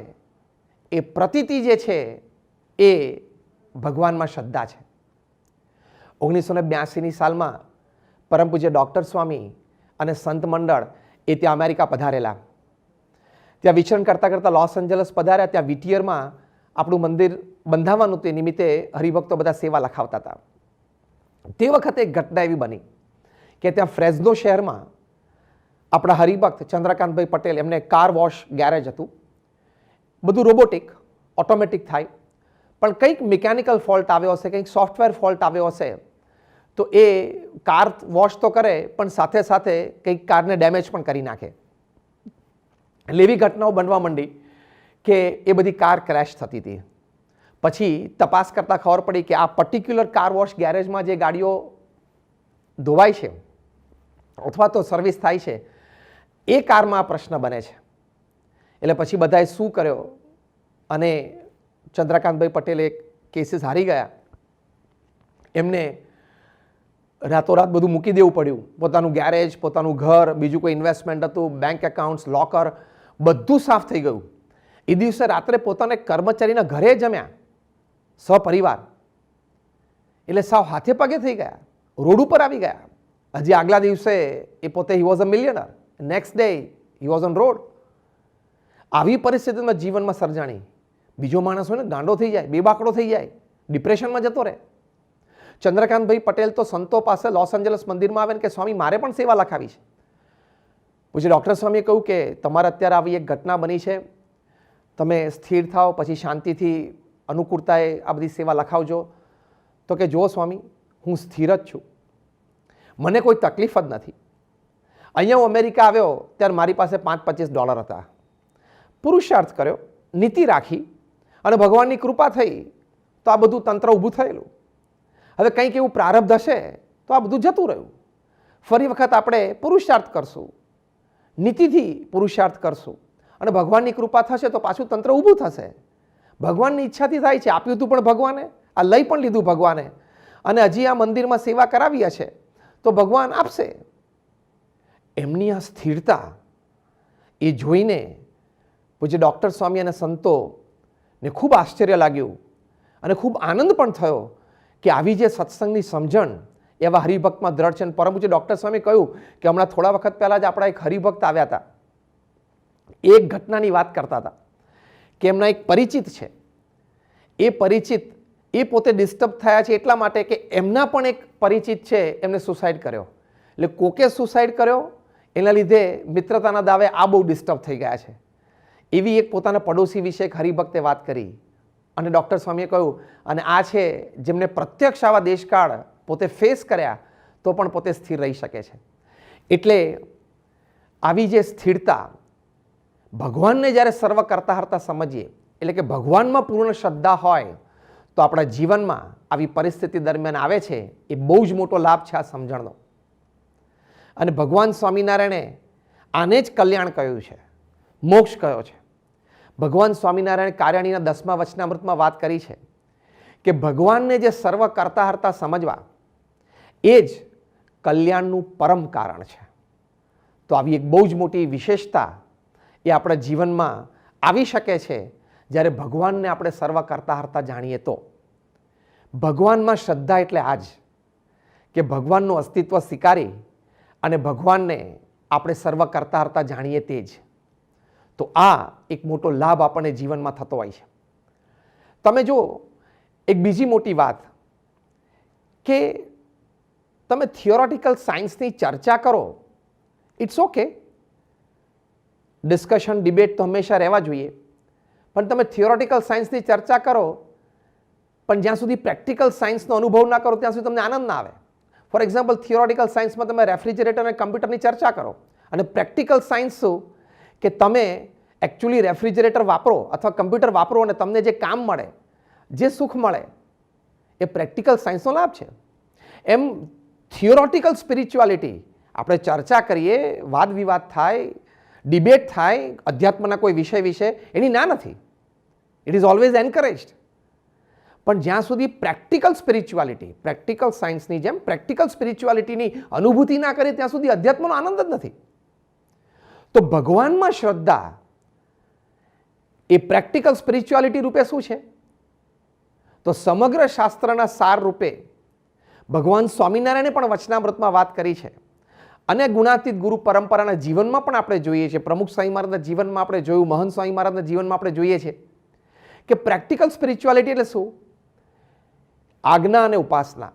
S4: એ પ્રતીતિ જે છે એ ભગવાનમાં શ્રદ્ધા છે. 1982ની સાલમાં પરમ પૂજ્ય ડૉક્ટર સ્વામી અને સંત મંડળ એ ત્યાં અમેરિકા પધારેલા. ત્યાં વિચરણ કરતાં કરતાં લોસ એન્જલસ પધાર્યા. ત્યાં વિટિયરમાં આપણું મંદિર બંધાવવાનું તે નિમિત્તે હરિભક્તો બધા સેવા લખાવતા હતા. તે વખતે એક ઘટના એવી બની કે ત્યાં ફ્રેઝનો શહેરમાં આપણા હરિભક્ત ચંદ્રકાંતભાઈ પટેલ, એમને કાર વોશ ગેરેજ હતું. બધું રોબોટિક, ઓટોમેટિક થાય, પણ કંઈક મિકેનિકલ ફોલ્ટ આવ્યો હશે, કંઈક સોફ્ટવેર ફોલ્ટ આવ્યો હશે, તો એ કાર વોશ તો કરે પણ સાથે સાથે કંઈક કારને ડેમેજ પણ કરી નાખે. એટલે એવી ઘટનાઓ બનવા માંડી કે એ બધી કાર ક્રેશ થતી હતી. પછી તપાસ કરતાં ખબર પડી કે આ પર્ટિક્યુલર કાર વોશ ગેરેજમાં જે ગાડીઓ ધોવાય છે અથવા તો સર્વિસ થાય છે, એ કારમાં આ પ્રશ્ન બને છે. એટલે પછી બધાએ શું કર્યો, અને ચંદ્રકાંતભાઈ પટેલે કેસીસ હારી ગયા. એમને રાતોરાત બધું મૂકી દેવું પડ્યું. પોતાનું ગેરેજ, પોતાનું ઘર, બીજું કોઈ ઇન્વેસ્ટમેન્ટ હતું, બેંક એકાઉન્ટ્સ, લોકર, બધું સાફ થઈ ગયું. એ દિવસે રાત્રે પોતાના કર્મચારીના ઘરે જમ્યા, સપરિવાર. એટલે સાવ હાથે પગે થઈ ગયા, રોડ ઉપર આવી ગયા. હજી આગલા દિવસે એ પોતે he was a millionaire, next day he was on road. આવી પરિસ્થિતિમાં જીવનમાં સર્જાણી. બીજો માણસ હોય ને ગાંડો થઈ જાય, બેબાકડો થઈ જાય, ડિપ્રેશનમાં જતો રહે. ચંદ્રકાંતભાઈ પટેલ તો સંતો પાસે લોસ એન્જલસ મંદિરમાં આવે ને કે સ્વામી મારે પણ સેવા લખાવી છે. પછી ડૉક્ટર સ્વામીએ કહ્યું કે તમારે અત્યારે આવી એક ઘટના બની છે, તમે સ્થિર થાઓ, પછી શાંતિથી અનુકૂળતાએ આ બધી સેવા લખાવજો. તો કે જો સ્વામી, હું સ્થિર જ છું, મને કોઈ તકલીફ જ નથી. અહીંયા હું અમેરિકા આવ્યો ત્યારે મારી પાસે $5-25 હતા. પુરુષાર્થ કર્યો, નીતિ રાખી, અને ભગવાનની કૃપા થઈ તો આ બધું તંત્ર ઊભું થયેલું. હવે કંઈક એવું પ્રારબ્ધ હશે તો આ બધું જતું રહ્યું. ફરી વખત આપણે પુરુષાર્થ કરશું, નીતિથી પુરુષાર્થ કરશું, અને ભગવાનની કૃપા થશે તો પાછું તંત્ર ઊભું થશે. ભગવાનની ઈચ્છાથી થાય છે. આપ્યું હતું પણ ભગવાને, આ લઈ પણ લીધું ભગવાને, અને હજી આ મંદિરમાં સેવા કરાવી હશે તો ભગવાન આપશે. એમની આ સ્થિરતા એ જોઈને પૂજ્ય ડૉક્ટર સ્વામી અને સંતોને ખૂબ આશ્ચર્ય લાગ્યું અને ખૂબ આનંદ પણ થયો કે આવી જે સત્સંગની સમજણ એવા હરિભક્તમાં દ્રઢ છે. પરમ પૂજ્ય ડૉક્ટર સ્વામી કહ્યું કે હમણાં થોડા વખત પહેલાં જ આપણા એક હરિભક્ત આવ્યા હતા. એક ઘટનાની વાત કરતા હતા કે એમના એક પરિચિત છે, એ પરિચિત એ પોતે ડિસ્ટર્બ થયા છે એટલા માટે કે એમના પણ એક પરિચિત છે, એમને સુસાઇડ કર્યો. એટલે કોકે સુસાઇડ કર્યો, એના લીધે મિત્રતાના દાવે આ બહુ ડિસ્ટર્બ થઈ ગયા છે. એવી એક પોતાના પડોશી વિશે એક હરિભક્તે વાત કરી. અને ડૉક્ટર સ્વામીએ કહ્યું, અને આ છે જેમને પ્રત્યક્ષ આવા દેશકાળ પોતે ફેસ કર્યા તો પણ પોતે સ્થિર રહી શકે છે. એટલે આવી જે સ્થિરતા, ભગવાનને જ્યારે સર્વ કરતા હરતા સમજીએ, એટલે કે ભગવાનમાં પૂર્ણ શ્રદ્ધા હોય તો આપણા જીવનમાં આવી પરિસ્થિતિ દરમિયાન આવે છે, એ બહુ જ મોટો લાભ છે આ સમજણનો. અને ભગવાન સ્વામિનારાયણે આને જ કલ્યાણ કહ્યું છે, મોક્ષ કહ્યો છે. ભગવાન સ્વામિનારાયણ કાર્યાણીના 10મા વચનામૃતમાં વાત કરી છે કે ભગવાનને જે સર્વ કરતા હરતા સમજવા એ જ કલ્યાણનું પરમ કારણ છે. તો આવી એક બહુ જ મોટી વિશેષતા એ આપણા જીવનમાં આવી શકે છે જ્યારે ભગવાનને આપણે સર્વ કરતા હરતા જાણીએ. તો ભગવાનમાં શ્રદ્ધા એટલે આ જ કે ભગવાનનું અસ્તિત્વ સ્વીકારી અને ભગવાનને આપણે સર્વ કરતા હરતા જાણીએ તે જ. તો આ એક મોટો લાભ આપણને જીવનમાં થતો હોય છે. તમે જો એક બીજી મોટી વાત કે તમે થિયોરેટિકલ સાયન્સની ચર્ચા કરો, ઇટ્સ ઓકે, ડિસ્કશન ડિબેટ તો હંમેશા રહેવા જોઈએ, પણ તમે થિયોરેટિકલ સાયન્સની ચર્ચા કરો પણ જ્યાં સુધી પ્રેક્ટિકલ સાયન્સનો અનુભવ ના કરો ત્યાં સુધી તમને આનંદ ના આવે. ફોર એક્ઝામ્પલ, થિયોરેટિકલ સાયન્સમાં તમે રેફ્રિજરેટર અને કમ્પ્યુટરની ચર્ચા કરો, અને પ્રેક્ટિકલ સાયન્સ શું કે તમે એકચ્યુઅલી રેફ્રિજરેટર વાપરો અથવા કમ્પ્યુટર વાપરો અને તમને જે કામ મળે, જે સુખ મળે, એ પ્રેક્ટિકલ સાયન્સનો લાભ છે. એમ થિયોરેટિકલ સ્પિરિચ્યુઆલિટી આપણે ચર્ચા કરીએ, વાદ વિવાદ થાય, ડિબેટ થાય અધ્યાત્મના કોઈ વિષય વિશે, એની ના નથી, ઇટ ઇઝ ઓલવેઝ એન્કરેજ્ડ. પણ જ્યાં સુધી પ્રેક્ટિકલ સ્પિરિચ્યુઆલિટી, પ્રેક્ટિકલ સાયન્સની જેમ પ્રેક્ટિકલ સ્પિરિચ્યુઆલિટીની અનુભૂતિ ના કરે ત્યાં સુધી અધ્યાત્મનો આનંદ જ નથી. તો ભગવાનમાં શ્રદ્ધા એ પ્રેક્ટિકલ સ્પિરિચ્યુઆલિટી રૂપે શું છે? તો સમગ્ર શાસ્ત્રના સાર રૂપે ભગવાન સ્વામિનારાયણે પણ વચનામૃતમાં વાત કરી છે, અને ગુણાતીત ગુરુ પરંપરાના જીવનમાં પણ આપણે જોઈએ છીએ, પ્રમુખ સ્વામી મહારાજના જીવનમાં આપણે જોયું, મહંત સ્વામી મહારાજના જીવનમાં આપણે જોઈએ છીએ કે પ્રેક્ટિકલ સ્પિરિચ્યુઆલિટી એટલે શું? આજ્ઞા અને ઉપાસના,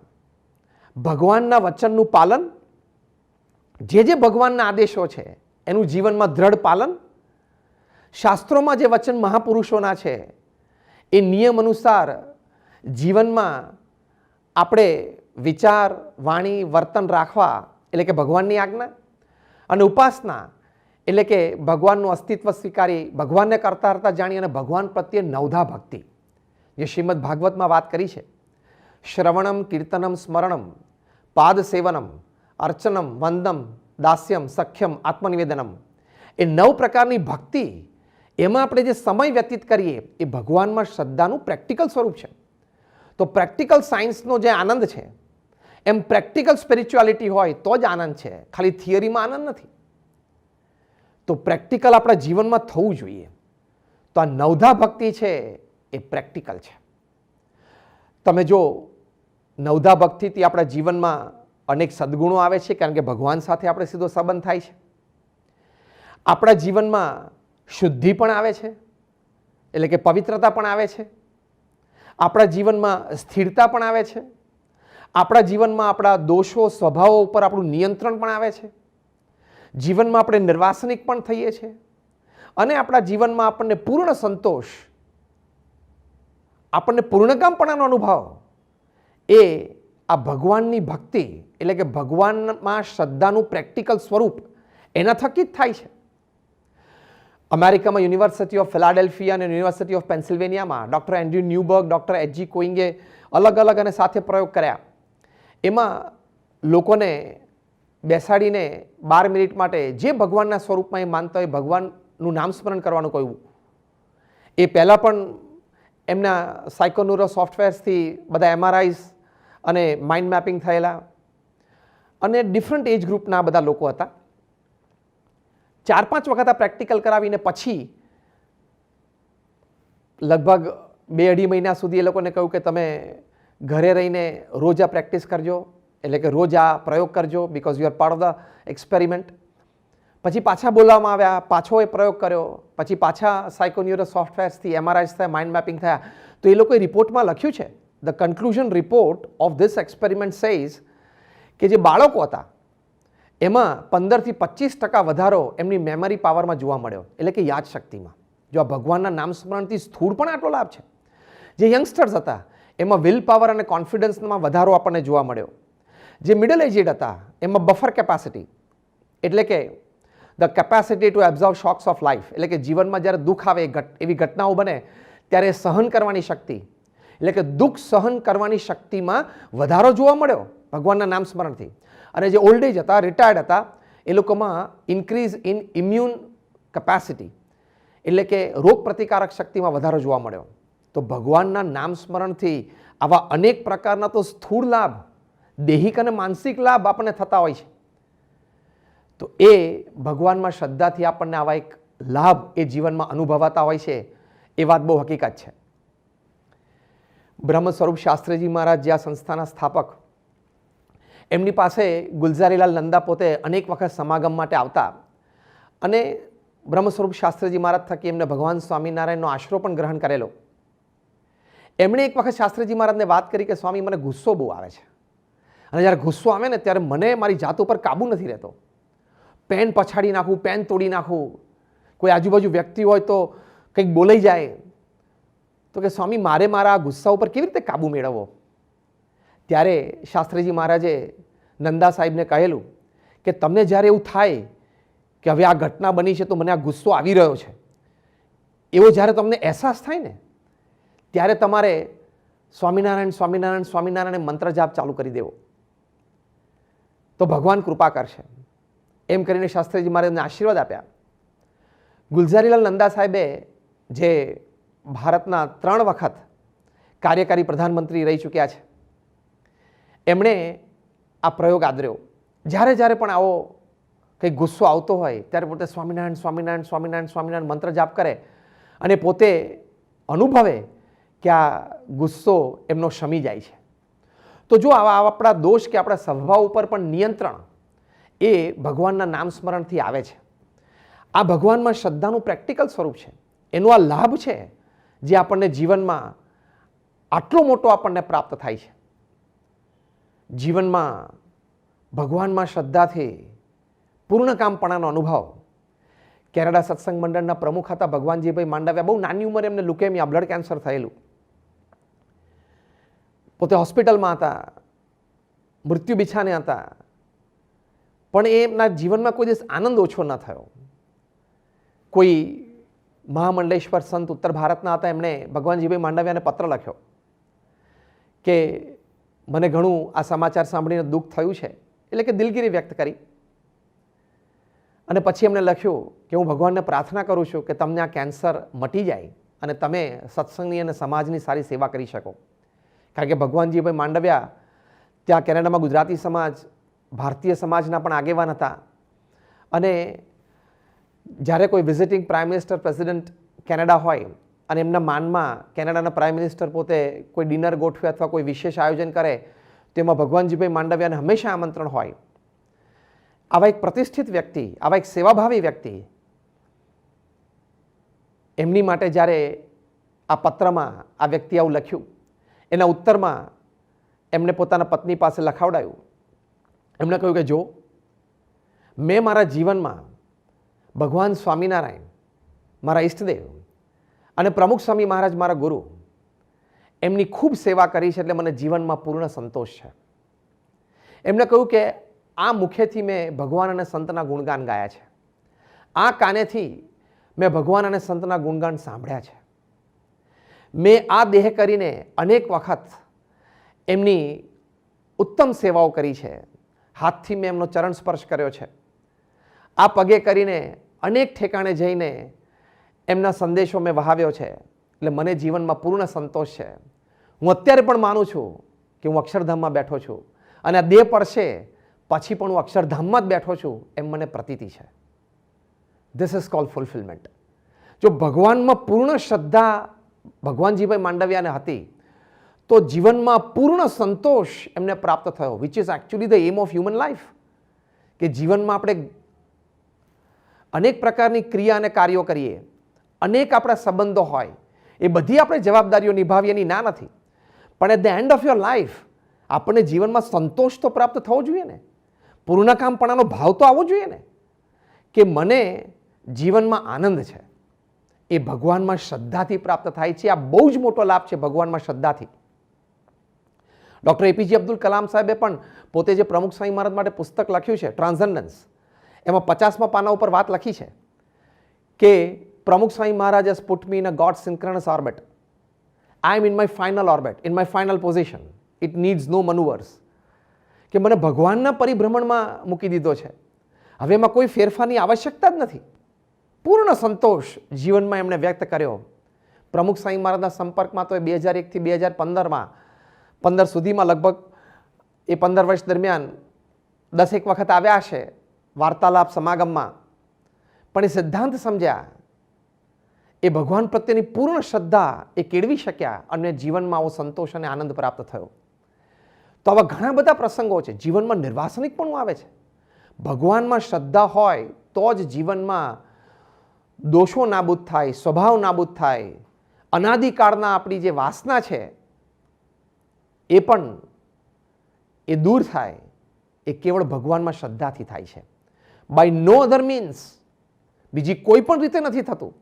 S4: ભગવાનના વચનનું પાલન, જે ભગવાનના આદેશો છે એનું જીવનમાં દ્રઢ પાલન, શાસ્ત્રોમાં જે વચન મહાપુરુષોના છે એ નિયમ અનુસાર જીવનમાં આપણે વિચાર, વાણી, વર્તન રાખવા, એટલે કે ભગવાનની આજ્ઞા, અને ઉપાસના એટલે કે ભગવાનનું અસ્તિત્વ સ્વીકારી, ભગવાનને કરતા હરતા જાણી અને ભગવાન પ્રત્યે નવધા ભક્તિ, જે શ્રીમદ ભાગવતમાં વાત કરી છે. શ્રવણમ, કીર્તનમ, સ્મરણમ, પાદ સેવનમ, અર્ચનમ, વંદમ, દાસ્યમ, સખ્યમ, આત્મનિવેદનમ, એ 9 પ્રકારની ભક્તિ, એમાં આપણે જે સમય વ્યતીત કરીએ એ ભગવાનમાં શ્રદ્ધાનું પ્રેક્ટિકલ સ્વરૂપ છે. તો પ્રેક્ટિકલ સાયન્સનો જે આનંદ છે એમ પ્રેક્ટિકલ સ્પિરિચ્યુઆલિટી હોય તો જ આનંદ છે, ખાલી થિયરીમાં આનંદ નથી. તો પ્રેક્ટિકલ આપણા જીવનમાં થવું જોઈએ. તો આ નવધા ભક્તિ છે એ પ્રેક્ટિકલ છે. તમે જો નવધા ભક્તિથી આપણા જીવનમાં અનેક સદગુણો આવે છે, કારણ કે ભગવાન સાથે આપણે સીધો સંબંધ થાય છે. આપણા જીવનમાં શુદ્ધિ પણ આવે છે, એટલે કે પવિત્રતા પણ આવે છે. આપણા જીવનમાં સ્થિરતા પણ આવે છે. આપણા જીવનમાં આપણા દોષો, સ્વભાવો ઉપર આપણું નિયંત્રણ પણ આવે છે. જીવનમાં આપણે નિર્વાસનિક પણ થઈએ છીએ, અને આપણા જીવનમાં આપણને પૂર્ણ સંતોષ, આપણને પૂર્ણકામપણાનો અનુભવ એ આ ભગવાનની ભક્તિ, એટલે કે ભગવાનમાં શ્રદ્ધાનું પ્રેક્ટિકલ સ્વરૂપ, એના થકી જ થાય છે. અમેરિકામાં યુનિવર્સિટી ઓફ ફિલાડેલ્ફિયા અને યુનિવર્સિટી ઓફ પેન્સિલ્વેનિયામાં doctor Andrew Newberg, doctor H G. કોઈંગે અલગ અલગ અને સાથે પ્રયોગ કર્યા. એમાં લોકોને બેસાડીને 12 મિનિટ માટે જે ભગવાનના સ્વરૂપમાં એ માનતા હોય ભગવાનનું નામ સ્મરણ કરવાનું કહ્યું. એ પહેલાં પણ એમના સાયકોન્યુરો સોફ્ટવેર્સથી બધા એમઆરઆઈઝ અને માઇન્ડ મેપિંગ થયેલા, અને ડિફરન્ટ એજ ગ્રુપના બધા લોકો હતા. 4-5 વખત આ પ્રેક્ટિકલ કરાવીને પછી લગભગ 2-2.5 મહિના સુધી એ લોકોને કહ્યું કે તમે ઘરે રહીને રોજ આ પ્રેક્ટિસ કરજો, એટલે કે રોજ આ પ્રયોગ કરજો, because you are part of the experiment. પછી પાછા બોલાવવામાં આવ્યા, પાછો એ પ્રયોગ કર્યો, પછી પાછા સાયકોન્યુરો સોફ્ટવેર્સથી એમઆરઆઈસ થયા, માઇન્ડ મેપિંગ થયા. તો એ લોકોએ રિપોર્ટમાં લખ્યું છે, the conclusion report of this experiment says કે જે બાળકો હતા એમાં 15-25% વધારો એમની મેમરી પાવરમાં જોવા મળ્યો, એટલે કે યાદશક્તિમાં. જો આ ભગવાનના નામ સ્મરણથી સ્થૂળ પણ આટલો લાભ છે. જે યંગસ્ટર્સ હતા એમાં વિલ પાવર અને કોન્ફિડન્સમાં વધારો આપણને જોવા મળ્યો. જે મિડલ એજેડ હતા એમાં બફર કેપેસિટી, એટલે કે the capacity two absorb shocks of life, એટલે કે જીવનમાં જ્યારે દુઃખ આવે, એવી ઘટનાઓ બને ત્યારે સહન કરવાની શક્તિ, એટલે કે દુઃખ સહન કરવાની શક્તિમાં વધારો જોવા મળ્યો ભગવાનના નામ સ્મરણથી. અને જે ઓલ્ડ એજ હતા, રિટાયર્ડ હતા, એ લોકોમાં ઇન્ક્રીઝ ઇન ઇમ્યુન કેપેસિટી, એટલે કે રોગ પ્રતિકારક શક્તિમાં વધારો જોવા મળ્યો. તો ભગવાનના નામ સ્મરણથી આવા અનેક પ્રકારના તો સ્થૂળ લાભ, દૈહિક અને માનસિક લાભ આપણને થતા હોય છે. તો એ ભગવાનમાં શ્રદ્ધાથી આપણને આવા એક લાભ એ જીવનમાં અનુભવાતા હોય છે, એ વાત બહુ હકીકત છે. બ્રહ્મ સ્વરૂપ શાસ્ત્રીજી મહારાજ જે આ સંસ્થાના સ્થાપક, એમની પાસે ગુલઝારીલાલ નંદા પોતે અનેક વખત સમાગમ માટે આવતા અને બ્રહ્મ સ્વરૂપ શાસ્ત્રીજી મહારાજ થકી એમને ભગવાન સ્વામિનારાયણનો આશરો પણ ગ્રહણ કરેલો. એમણે એક વખત શાસ્ત્રીજી મહારાજને વાત કરી કે સ્વામી મને ગુસ્સો બહુ આવે છે અને જ્યારે ગુસ્સો આવે ને ત્યારે મને મારી જાત ઉપર કાબુ નથી રહેતો. પેન પછાડી નાખું, પેન તોડી નાખું, કોઈ આજુબાજુ વ્યક્તિ હોય તો કંઈક બોલાઈ જાય. તો કે સ્વામી મારે મારા ગુસ્સા ઉપર કેવી રીતે કાબુ મેળવવો? ત્યારે શાસ્ત્રીજી મહારાજે નંદા સાહેબને કહેલું કે તમને જ્યારે એવું થાય કે હવે આ ઘટના બની છે તો મને આ ગુસ્સો આવી રહ્યો છે, એવો જ્યારે તમને અહેસાસ થાય ને ત્યારે તમારે સ્વામિનારાયણ સ્વામિનારાયણ સ્વામિનારાયણ મંત્ર જાપ ચાલુ કરી દેવો, તો ભગવાન કૃપા કરશે. એમ કરીને શાસ્ત્રીજી મહારાજને આશીર્વાદ આપ્યા. ગુલઝારીલાલ નંદા સાહેબે જે ભારતના 3 વખત કાર્યકારી પ્રધાનમંત્રી રહી ચૂક્યા છે, એમણે આ પ્રયોગ આદર્યો. જ્યારે જ્યારે પણ આવો કંઈક ગુસ્સો આવતો હોય ત્યારે પોતે સ્વામિનારાયણ સ્વામિનારાયણ સ્વામિનારાયણ સ્વામિનારાયણ મંત્ર જાપ કરે અને પોતે અનુભવે કે આ ગુસ્સો એમનો શમી જાય છે. તો જો આવા આપણા દોષ કે આપણા સ્વભાવ ઉપર પણ નિયંત્રણ એ ભગવાનના નામ સ્મરણથી આવે છે. આ ભગવાનમાં શ્રદ્ધાનું પ્રેક્ટિકલ સ્વરૂપ છે. એનો આ લાભ છે જે આપણને જીવનમાં આટલો મોટો આપણને પ્રાપ્ત થાય છે. જીવનમાં ભગવાનમાં શ્રદ્ધાથી પૂર્ણકામપણાનો અનુભવ. કેનેડા સત્સંગ મંડળના પ્રમુખ હતા ભગવાનજીભાઈ માંડવિયા. બહુ નાની ઉંમરે એમને લ્યુકેમિયા, બ્લડ કેન્સર થયેલું. પોતે હોસ્પિટલમાં હતા, મૃત્યુ બિછાને હતા, પણ એમના જીવનમાં કોઈ દિવસ આનંદ ઓછો ન થયો. કોઈ મહામંડલેશ્વર સંત ઉત્તર ભારતના હતા, એમણે ભગવાનજીભાઈ માંડવિયાને પત્ર લખ્યો કે મને ઘણું આ સમાચાર સાંભળીને દુઃખ થયું છે, એટલે કે દિલગીરી વ્યક્ત કરી. અને પછી એમણે લખ્યું કે હું ભગવાનને પ્રાર્થના કરું છું કે તમને આ કેન્સર મટી જાય અને તમે સત્સંગની અને સમાજની સારી સેવા કરી શકો. કારણ કે ભગવાનજીભાઈ માંડવિયા ત્યાં કેનેડામાં ગુજરાતી સમાજ, ભારતીય સમાજના પણ આગેવાન હતા. અને જ્યારે કોઈ visiting prime minister, president Canada હોય અને એમના માનમાં કેનેડાના પ્રાઇમ મિનિસ્ટર પોતે કોઈ ડિનર ગોઠવે અથવા કોઈ વિશેષ આયોજન કરે તો એમાં ભગવાનજીભાઈ માંડવિયાને હંમેશા આમંત્રણ હોય. આવા એક પ્રતિષ્ઠિત વ્યક્તિ, આવા એક સેવાભાવી વ્યક્તિ, એમની માટે જ્યારે આ પત્રમાં આ વ્યક્તિ આવું લખ્યું, એના ઉત્તરમાં એમણે પોતાના પત્ની પાસે લખાવડાયું. એમણે કહ્યું કે જો મેં મારા જીવનમાં ભગવાન સ્વામિનારાયણ મારા ઈષ્ટદેવ અને પ્રમુખ સ્વામી મહારાજ મારા ગુરુ, એમની ખૂબ સેવા કરી છે, એટલે મને જીવનમાં પૂર્ણ સંતોષ છે. એમણે કહ્યું કે આ મુખેથી મેં ભગવાન અને સંતના ગુણગાન ગાયા છે, આ કાનેથી મેં ભગવાન અને સંતના ગુણગાન સાંભળ્યા છે, મેં આ દેહ કરીને અનેક વખત એમની ઉત્તમ સેવાઓ કરી છે, હાથથી મેં એમનો ચરણ સ્પર્શ કર્યો છે, આ પગે કરીને અનેક ઠેકાણે જઈને એમના સંદેશો મેં વહાવ્યો છે, એટલે મને જીવનમાં પૂર્ણ સંતોષ છે. હું અત્યારે પણ માનું છું કે હું અક્ષરધામમાં બેઠો છું અને આ દેહ પડશે પછી પણ હું અક્ષરધામમાં જ બેઠો છું એમ મને પ્રતીતિ છે. This is called fulfilment. જો ભગવાનમાં પૂર્ણ શ્રદ્ધા ભગવાનજીભાઈ માંડવિયાને હતી તો જીવનમાં પૂર્ણ સંતોષ એમને પ્રાપ્ત થયો, which is actually the aim of human life. કે જીવનમાં આપણે અનેક પ્રકારની ક્રિયા અને કાર્યો કરીએ, અનેક આપણા સંબંધો હોય, એ બધી આપણે જવાબદારીઓ નિભાવીએ એની ના નથી, પણ at the end of your life આપણને જીવનમાં સંતોષ તો પ્રાપ્ત થવો જોઈએ ને, પૂર્ણકામપણાનો ભાવ તો આવવો જોઈએ ને, કે મને જીવનમાં આનંદ છે. એ ભગવાનમાં શ્રદ્ધાથી પ્રાપ્ત થાય છે. આ બહુ જ મોટો લાભ છે ભગવાનમાં શ્રદ્ધાથી. ડૉક્ટર એપીજે અબ્દુલ કલામ સાહેબે પણ પોતે જે પ્રમુખ સ્વામી મહારાજ માટે પુસ્તક લખ્યું છે ટ્રાન્સેન્ડન્સ, એમાં 50મા પાના ઉપર વાત લખી છે કે પ્રમુખ Swami Maharaj has put me in a God synchronous orbit. I am in my final orbit, in my final position. It needs no maneuvers. કે મને ભગવાનના પરિભ્રમણમાં મૂકી દીધો છે, હવે એમાં કોઈ ફેરફારની આવશ્યકતા જ નથી. પૂર્ણ સંતોષ જીવનમાં એમણે વ્યક્ત કર્યો. પ્રમુખ સ્વામી મહારાજના સંપર્કમાં તો એ 2001થી 2015 સુધીમાં લગભગ એ 15 વર્ષ દરમિયાન 10 વખત આવ્યા હશે વાર્તાલાપ સમાગમમાં, પણ એ સિદ્ધાંત સમજ્યા, એ ભગવાન પ્રત્યેની પૂર્ણ શ્રદ્ધા એ કેળવી શક્યા અને જીવનમાં આવો સંતોષ અને આનંદ પ્રાપ્ત થયો. તો આવા ઘણા બધા પ્રસંગો છે. જીવનમાં નિર્વાસનિક પણ આવે છે. ભગવાનમાં શ્રદ્ધા હોય તો જ જીવનમાં દોષો નાબૂદ થાય, સ્વભાવ નાબૂદ થાય, અનાદિકાળના આપણી જે વાસના છે એ પણ એ દૂર થાય. એ કેવળ ભગવાનમાં શ્રદ્ધાથી થાય છે. બાય નો અધર મીન્સ, બીજી કોઈ પણ રીતે નથી થતું.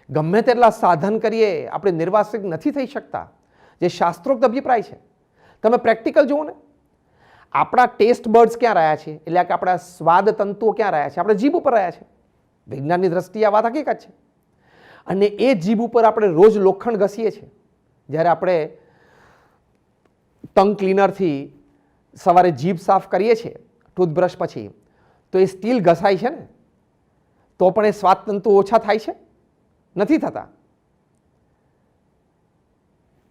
S4: ગમે તેટલા સાધન કરીએ આપણે નિર્વાસિક નથી થઈ શકતા, જે શાસ્ત્રોક્ત અભિપ્રાય છે. તમે પ્રેક્ટિકલ જુઓ ને, આપણા ટેસ્ટ બર્ડ્સ ક્યાં રહ્યા છે, એટલે કે આપણા સ્વાદ તંતુઓ ક્યાં રહ્યા છે? આપણે જીભ ઉપર રહ્યા છે. વિજ્ઞાનની દ્રષ્ટિએ આ વાત હકીકત છે. અને એ જીભ ઉપર આપણે રોજ લોખંડ ઘસીએ છીએ. જ્યારે આપણે ટંગ ક્લીનરથી સવારે જીભ સાફ કરીએ છીએ ટૂથબ્રશ પછી, તો એ સ્ટીલ ઘસાય છે ને, તો પણ એ સ્વાદ તંતુ ઓછા થાય છે? નથી થતા.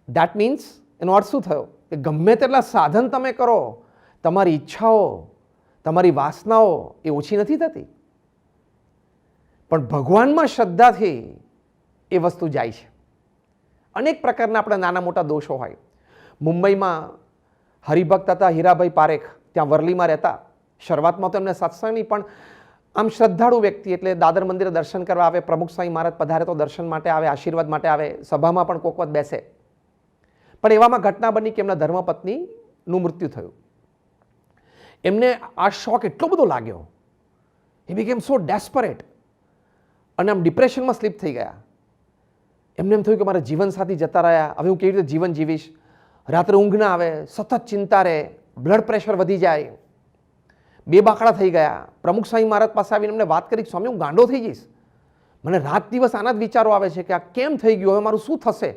S4: દેટ મીન્સ એનો અર્થ શું થયો? કે ગમે તેટલા સાધન તમે કરો, તમારી ઈચ્છાઓ, તમારી વાસનાઓ એ ઓછી નથી થતી. પણ ભગવાનમાં શ્રદ્ધાથી એ વસ્તુ જાય છે. અનેક પ્રકારના આપણા નાના મોટા દોષો હોય. મુંબઈમાં હરિભક્ત હતા હીરાભાઈ પારેખ, ત્યાં વરલીમાં રહેતા. શરૂઆતમાં તો એમને સત્સંગની પણ આમ શ્રદ્ધાળુ વ્યક્તિ, એટલે દાદર મંદિરે દર્શન કરવા આવે, પ્રમુખ સ્વામી મહારાજ પધારે તો દર્શન માટે આવે, આશીર્વાદ માટે આવે, સભામાં પણ કોક વખત બેસે. પણ એવામાં ઘટના બની કે એમના ધર્મપત્નીનું મૃત્યુ થયું. એમને આ શોક એટલો બધો લાગ્યો, એ બીકેમ સો ડેસ્પરેટ, અને આમ ડિપ્રેશનમાં સ્લીપ થઈ ગયા. એમને એમ થયું કે મારા જીવનસાથી જતા રહ્યા, હવે હું કેવી રીતે જીવન જીવીશ? રાત્રે ઊંઘ ના આવે, સતત ચિંતા રહે, બ્લડ પ્રેશર વધી જાય, બે બાકડા થઈ ગયા. પ્રમુખ સ્વામી મહારાજ પાસે આવીને એમને વાત કરી, સ્વામી હું ગાંડો થઈ જઈશ, મને રાત દિવસ આના જ વિચારો આવે છે કે આ કેમ થઈ ગયું, હવે મારું શું થશે,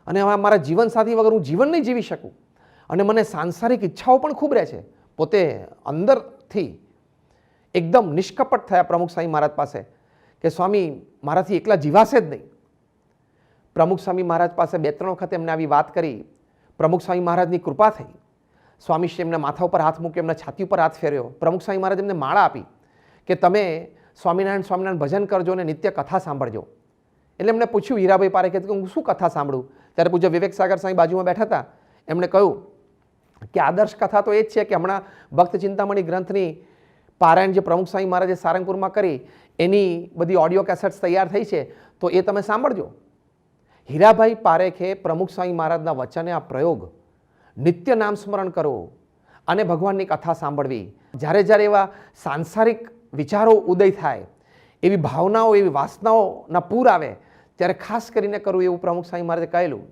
S4: અને હવે મારા જીવનસાથી વગર હું જીવન નહીં જીવી શકું, અને મને સાંસારિક ઈચ્છાઓ પણ ખૂબ રહે છે. પોતે અંદરથી એકદમ નિષ્કપટ થયા પ્રમુખ સ્વામી મહારાજ પાસે કે સ્વામી મારાથી એકલા જીવાશે જ નહીં. પ્રમુખ સ્વામી મહારાજ પાસે 2-3 વખત એમને આવી વાત કરી. પ્રમુખ સ્વામી મહારાજની કૃપા થઈ. સ્વામીશ્રી એમના માથા ઉપર હાથ મૂક્યો, એમના છાતી ઉપર હાથ ફેર્યો. પ્રમુખ સ્વામી મહારાજ એમને માળા આપી કે તમે સ્વામિનારાયણ સ્વામિનારાયણ ભજન કરજો અને નિત્ય કથા સાંભળજો. એટલે એમને પૂછ્યું હીરાભાઈ પારેખે કે હું શું કથા સાંભળું? ત્યારે પૂજ્ય વિવેક સાગર સ્વામી બાજુમાં બેઠા હતા. એમણે કહ્યું કે આદર્શ કથા તો એ જ છે કે હમણાં ભક્ત ચિંતામણી ગ્રંથની પારાયણ જે પ્રમુખ સ્વામી મહારાજે સારંગપુરમાં કરી, એની બધી ઓડિયો કેસેટ્સ તૈયાર થઈ છે, તો એ તમે સાંભળજો. હીરાભાઈ પારેખે પ્રમુખ સ્વામી મહારાજના વચને આ પ્રયોગ, નિત્ય નામ સ્મરણ કરો અને ભગવાનની કથા સાંભળવી, જ્યારે જ્યારે એવા સાંસારિક વિચારો ઉદય થાય, એવી ભાવનાઓ, એવી વાસનાઓના પૂર આવે, ત્યારે ખાસ કરીને કરવું, એવું પ્રમુખ સ્વામી મહારાજે કહેલું.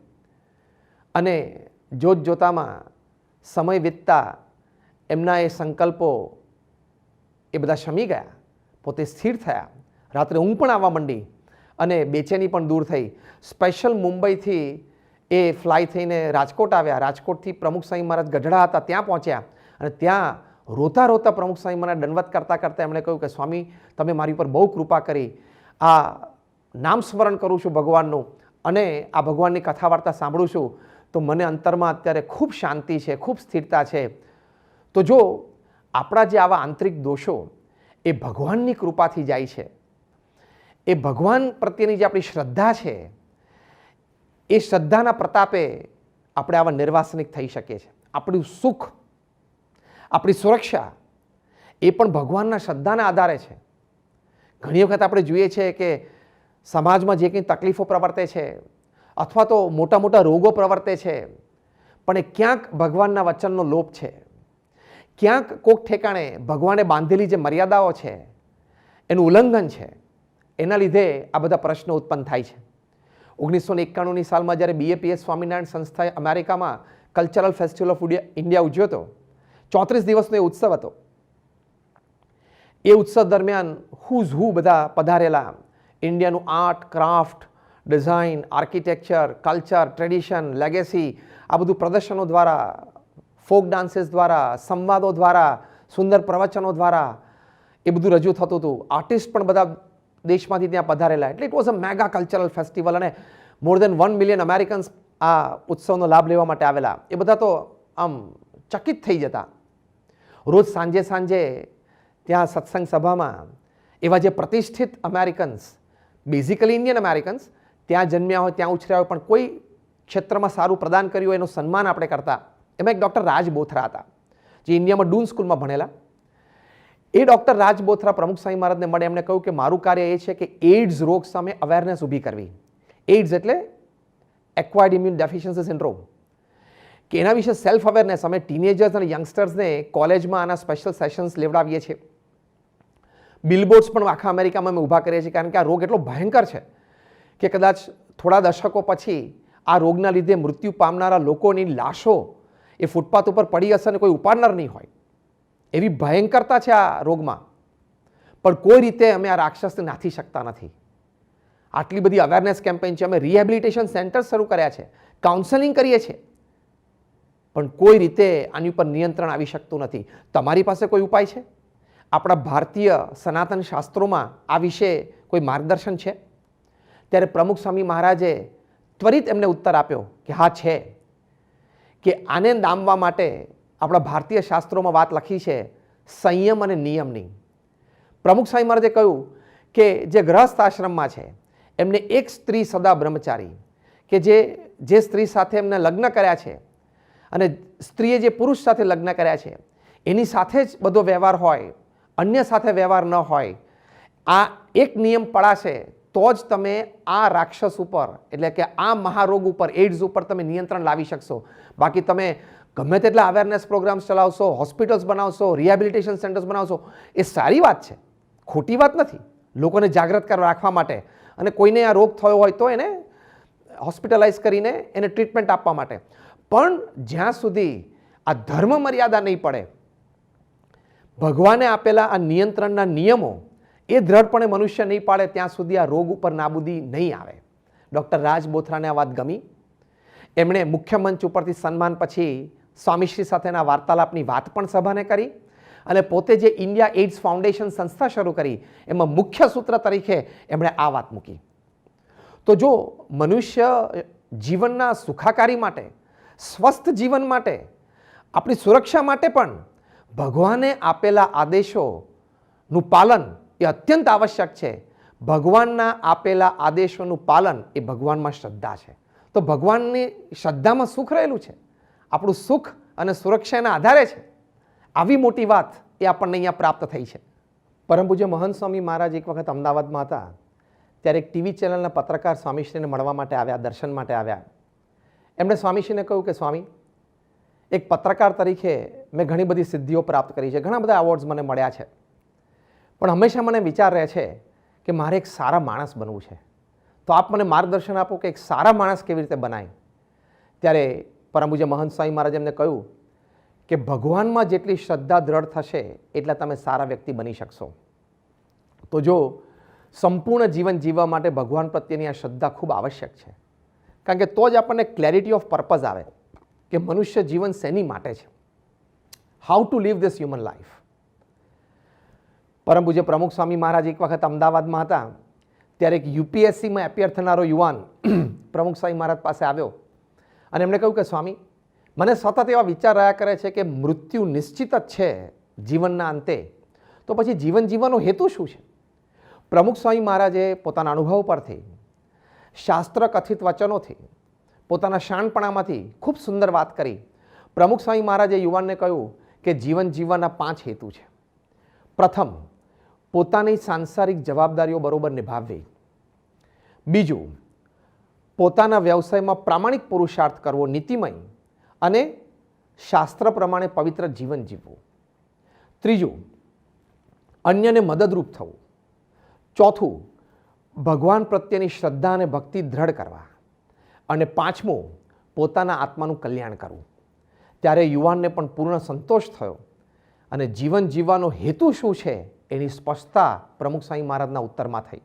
S4: અને જોત જોતામાં સમય વીતતા એમના એ સંકલ્પો એ બધા શમી ગયા, પોતે સ્થિર થયા. રાત્રે ઊંઘ પણ આવવા માંડી અને બેચેની પણ દૂર થઈ. સ્પેશિયલ મુંબઈથી એ ફ્લાય થઈને રાજકોટ આવ્યા. રાજકોટથી પ્રમુખ સ્વામી મહારાજ ગઢડા હતા, ત્યાં પહોંચ્યા. અને ત્યાં રોતા રોતા પ્રમુખ સ્વામી મહારાજ દંડવત કરતાં કરતાં એમણે કહ્યું કે સ્વામી તમે મારી ઉપર બહુ કૃપા કરી, આ નામ સ્મરણ કરું છું ભગવાનનું અને આ ભગવાનની કથા વાર્તા સાંભળું છું, તો મને અંતરમાં અત્યારે ખૂબ શાંતિ છે, ખૂબ સ્થિરતા છે. તો જો આપણા જે આવા આંતરિક દોષો એ ભગવાનની કૃપાથી જાય છે, એ ભગવાન પ્રત્યેની જે આપણી શ્રદ્ધા છે, એ શ્રદ્ધાના પ્રતાપે આપણે આવા નિર્વાસનિક થઈ શકીએ છીએ. આપણું સુખ, આપણી સુરક્ષા એ પણ ભગવાનના શ્રદ્ધાના આધારે છે. ઘણી વખત આપણે જોઈએ છીએ કે સમાજમાં જે કંઈ તકલીફો પ્રવર્તે છે અથવા તો મોટા મોટા રોગો પ્રવર્તે છે, પણ એ ક્યાંક ભગવાનના વચનનો લોપ છે, ક્યાંક કોક ઠેકાણે ભગવાને બાંધેલી જે મર્યાદાઓ છે એનું ઉલ્લંઘન છે. એના લીધે આ બધા પ્રશ્નો ઉત્પન્ન થાય છે. 1991ની સાલમાં જ્યારે BAPS સ્વામિનારાયણ સંસ્થાએ અમેરિકામાં કલ્ચરલ ફેસ્ટિવલ ઓફ ઇન્ડિયા ઉજવ્યો હતો, 34 દિવસનો એ ઉત્સવ હતો. એ ઉત્સવ દરમિયાન હુઝ હુ બધા પધારેલા. ઇન્ડિયાનું art, craft, design, architecture, culture, tradition, legacy, આ બધું પ્રદર્શનો દ્વારા, ફોક ડાન્સીસ દ્વારા, સંવાદો દ્વારા, સુંદર પ્રવચનો દ્વારા એ બધું રજૂ થતું હતું. આર્ટિસ્ટ પણ બધા દેશમાંથી ત્યાં પધારેલા. એટલે it was a mega cultural festival અને મોર દેન 1 મિલિયન અમેરિકન્સ આ ઉત્સવનો લાભ લેવા માટે આવેલા. એ બધા તો આમ ચકિત થઈ જતા. રોજ સાંજે સાંજે ત્યાં સત્સંગ સભામાં એવા જે પ્રતિષ્ઠિત અમેરિકન્સ, બેઝિકલી ઇન્ડિયન અમેરિકન્સ, ત્યાં જન્મ્યા હોય, ત્યાં ઉછર્યા હોય, પણ કોઈ ક્ષેત્રમાં સારું પ્રદાન કર્યું હોય એનું સન્માન આપણે કરતા. એમાં એક ડૉક્ટર રાજ બોથરા હતા, જે ઇન્ડિયામાં ડૂન સ્કૂલમાં ભણેલા. એ ડૉક્ટર રાજ બોથરા પ્રમુખ સ્વામી મહારાજને મળે. એમણે કહ્યું કે મારું કાર્ય એ છે કે એઇડ્સ રોગ સામે અવેરનેસ ઊભી કરવી. એઇડ્સ એટલે એક્વાયર્ડ ઇમ્યુન ડેફિશિયન્સી સિન્ડ્રોમ, કે એના વિશે સેલ્ફ અવેરનેસ. અમે ટીનેજર્સ અને યંગસ્ટર્સને કોલેજમાં આના સ્પેશિયલ સેશન્સ લેવડાવીએ છીએ. બિલબોર્ડ્સ પણ આખા અમેરિકામાં અમે ઊભા કરીએ છીએ, કારણ કે આ રોગ એટલો ભયંકર છે કે કદાચ થોડા દશકો પછી આ રોગના લીધે મૃત્યુ પામનારા લોકોની લાશો એ ફૂટપાથ ઉપર પડી હશે અને કોઈ ઉપાડનાર નહીં હોય. એવી ભયંકરતા છે આ રોગમાં. પણ કોઈ રીતે અમે આ રાક્ષસને નાથી શકતા નથી. આટલી બધી અવેરનેસ કેમ્પેન છે, અમે રિહેબિલિટેશન સેન્ટર્સ શરૂ કર્યા છે, કાઉન્સેલિંગ કરીએ છીએ, પણ કોઈ રીતે આની ઉપર નિયંત્રણ આવી શકતું નથી. તમારી પાસે કોઈ ઉપાય છે? આપણા ભારતીય સનાતન શાસ્ત્રોમાં આ વિશે કોઈ માર્ગદર્શન છે? ત્યારે પ્રમુખ સ્વામી મહારાજે ત્વરિત એમને ઉત્તર આપ્યો કે હા છે, કે આને દામવા માટે આપણા ભારતીય શાસ્ત્રોમાં વાત લખી છે સંયમ અને નિયમની. પ્રમુખ સ્વામી મહારાજે કહ્યું કે જે ગૃહસ્થ આશ્રમમાં છે એમને એક સ્ત્રી સદા બ્રહ્મચારી, કે જે સ્ત્રી સાથે એમને લગ્ન કર્યા છે અને સ્ત્રીએ જે પુરુષ સાથે લગ્ન કર્યા છે એની સાથે જ બધો વ્યવહાર હોય, અન્ય સાથે વ્યવહાર ન હોય. આ એક નિયમ પડાશે તો જ તમે આ રાક્ષસ ઉપર, એટલે કે આ મહારોગ ઉપર, એઇડ્સ ઉપર તમે નિયંત્રણ લાવી શકશો. બાકી તમે ગમે તેટલા અવેરનેસ પ્રોગ્રામ્સ ચલાવશો, હોસ્પિટલ્સ બનાવશો, રિહેબિલિટેશન સેન્ટર્સ બનાવશો, એ સારી વાત છે, ખોટી વાત નથી, લોકોને જાગૃત કરવા રાખવા માટે. અને કોઈને આ રોગ થયો હોય તો એને હોસ્પિટલાઇઝ કરીને એને ટ્રીટમેન્ટ આપવા માટે. પણ જ્યાં સુધી આ ધર્મ મર્યાદા નહીં પડે, ભગવાને આપેલા આ નિયંત્રણના નિયમો એ દ્રઢપણે મનુષ્ય નહીં પાડે, ત્યાં સુધી આ રોગ ઉપર નાબૂદી નહીં આવે. ડૉક્ટર રાજ બોથરાને આ વાત ગમી. એમણે મુખ્ય મંચ ઉપરથી સન્માન પછી સ્વામીશ્રી સાથેના વાર્તાલાપની વાત પણ સભાને કરી અને પોતે જે ઇન્ડિયા એઇડ્સ ફાઉન્ડેશન સંસ્થા શરૂ કરી એમાં મુખ્ય સૂત્ર તરીકે એમણે આ વાત મૂકી. તો જો મનુષ્ય જીવનના સુખાકારી માટે, સ્વસ્થ જીવન માટે, આપણી સુરક્ષા માટે પણ ભગવાને આપેલા આદેશોનું પાલન એ અત્યંત આવશ્યક છે. ભગવાનના આપેલા આદેશોનું પાલન એ ભગવાનમાં શ્રદ્ધા છે. તો ભગવાનની શ્રદ્ધામાં સુખ રહેલું છે. આપણું સુખ અને સુરક્ષાના આધારે છે. આવી મોટી વાત એ આપણને અહીંયા પ્રાપ્ત થઈ છે. પરમ પૂજ્ય મહંત સ્વામી મહારાજ એક વખત અમદાવાદમાં હતા, ત્યારે એક ટીવી ચેનલના પત્રકાર સ્વામીશ્રીને મળવા માટે આવ્યા, દર્શન માટે આવ્યા. એમણે સ્વામીશ્રીને કહ્યું કે સ્વામી, એક પત્રકાર તરીકે મેં ઘણી બધી સિદ્ધિઓ પ્રાપ્ત કરી છે, ઘણા બધા એવોર્ડ્સ મને મળ્યા છે, પણ હંમેશા મને વિચાર રહે છે કે મારે એક સારા માણસ બનવું છે. તો આપ મને માર્ગદર્શન આપો કે એક સારા માણસ કેવી રીતે બનાય. ત્યારે પરમ પૂજ્ય મહંત સ્વામી મહારાજ એમને કહ્યું કે ભગવાનમાં જેટલી શ્રદ્ધા દ્રઢ થશે એટલા તમે સારા વ્યક્તિ બની શકશો. તો જો સંપૂર્ણ જીવન જીવવા માટે ભગવાન પ્રત્યેની આ શ્રદ્ધા ખૂબ આવશ્યક છે, કારણ કે તો જ આપણને ક્લેરિટી ઓફ પર્પઝ આવે કે મનુષ્ય જીવન શેની માટે છે, how to live this human life. પરમ પૂજ્ય પ્રમુખ સ્વામી મહારાજ એક વખત અમદાવાદમાં હતા, ત્યારે એક યુપીએસસીમાં એપિયર થનારો યુવાન પ્રમુખ સ્વામી મહારાજ પાસે આવ્યો અને એમણે કહ્યું કે સ્વામી, મને સતત એવા વિચાર રહ્યા કરે છે કે મૃત્યુ નિશ્ચિત જ છે જીવનના અંતે, તો પછી જીવન જીવવાનો હેતુ શું છે? પ્રમુખ સ્વામી મહારાજે પોતાના અનુભવ પરથી, શાસ્ત્ર કથિત વચનોથી, પોતાના શાણપણામાંથી ખૂબ સુંદર વાત કરી. પ્રમુખ સ્વામી મહારાજે યુવાનને કહ્યું કે જીવન જીવવાના 5 હેતુ છે. પ્રથમ, પોતાની સાંસારિક જવાબદારીઓ બરોબર નિભાવવી. બીજું, પોતાના વ્યવસાયમાં પ્રામાણિક પુરુષાર્થ કરવો, નીતિમય અને શાસ્ત્ર પ્રમાણે પવિત્ર જીવન જીવવું. ત્રીજું, અન્યને મદદરૂપ થવું. ચોથું, ભગવાન પ્રત્યેની શ્રદ્ધા અને ભક્તિ દ્રઢ કરવા. અને પાંચમું, પોતાના આત્માનું કલ્યાણ કરવું. ત્યારે યુવાનને પણ પૂર્ણ સંતોષ થયો અને જીવન જીવવાનો હેતુ શું છે એની સ્પષ્ટતા પ્રમુખ સ્વામી મહારાજના ઉત્તરમાં થઈ.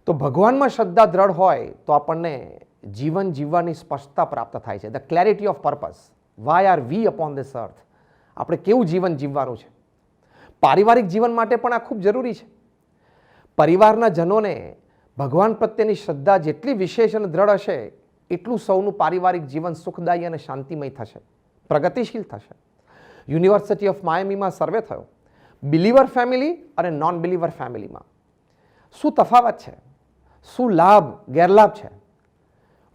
S4: તો ભગવાનમાં શ્રદ્ધા દ્રઢ હોય તો આપણને જીવન જીવવાની સ્પષ્ટતા પ્રાપ્ત થાય છે. The clarity of purpose. Why are we upon this earth. આપણે કેવું જીવન જીવવાનું છે. પારિવારિક જીવન માટે પણ આ ખૂબ જરૂરી છે. પરિવારના જનોને ભગવાન પ્રત્યેની શ્રદ્ધા જેટલી વિશેષ અને દ્રઢ હશે એટલું સૌનું પારિવારિક જીવન સુખદાયી અને શાંતિમય થશે, પ્રગતિશીલ થશે. યુનિવર્સિટી ઓફ માયામીમાં સર્વે થયો, બિલીવર ફેમિલી અને નોન બિલીવર ફેમિલીમાં શું તફાવત છે, શું લાભ ગેરલાભ છે.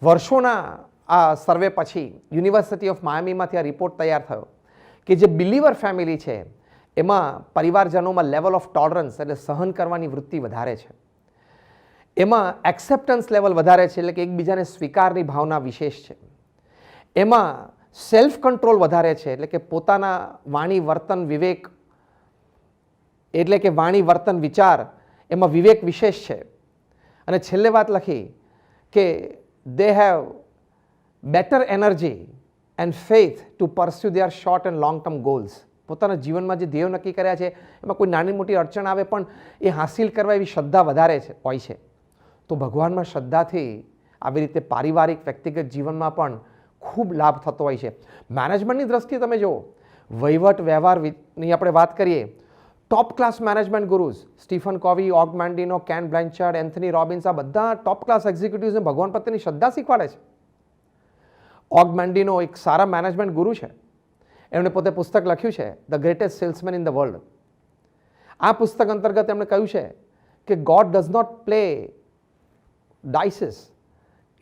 S4: વર્ષોના આ સર્વે પછી યુનિવર્સિટી ઓફ માયામીમાંથી આ રિપોર્ટ તૈયાર થયો કે જે બિલીવર ફેમિલી છે એમાં પરિવારજનોમાં લેવલ ઓફ ટોલરન્સ એટલે સહન કરવાની વૃત્તિ વધારે છે, એમાં એક્સેપ્ટન્સ લેવલ વધારે છે એટલે કે એકબીજાને સ્વીકારની ભાવના વિશેષ છે, એમાં સેલ્ફ કંટ્રોલ વધારે છે એટલે કે પોતાના વાણી વર્તન વિવેક એટલે કે વાણી વર્તન વિચાર એમાં વિવેક વિશેષ છે, અને છેલ્લે વાત લખી કે they have better energy and faith to pursue their short and long term goals. પોતાના જીવનમાં જે ધ્યેયો નક્કી કર્યા છે એમાં કોઈ નાની મોટી અડચણ આવે પણ એ હાંસિલ કરવા એવી શ્રદ્ધા વધારે છે હોય છે. તો ભગવાનમાં શ્રદ્ધાથી આવી રીતે પારિવારિક વ્યક્તિગત જીવનમાં પણ ખૂબ લાભ થતો હોય છે. મેનેજમેન્ટની દ્રષ્ટિએ તમે જુઓ, વહીવટ વ્યવહારની આપણે વાત કરીએ, top class management gurus Stephen Covey, Og Mandino, Ken Blanchard, Anthony Robbins આ બધા ટોપ ક્લાસ એક્ઝિક્યુટિવ્સને ભગવાન પ્રત્યેની શ્રદ્ધા શીખવાડે છે. ઓગ મેન્ડિનો એક સારા મેનેજમેન્ટ ગુરુ છે. એમણે પોતે પુસ્તક લખ્યું છે the greatest salesman in the world. આ પુસ્તક અંતર્ગત એમણે કહ્યું છે કે ગોડ ડઝ નોટ પ્લે ડાઇસીસ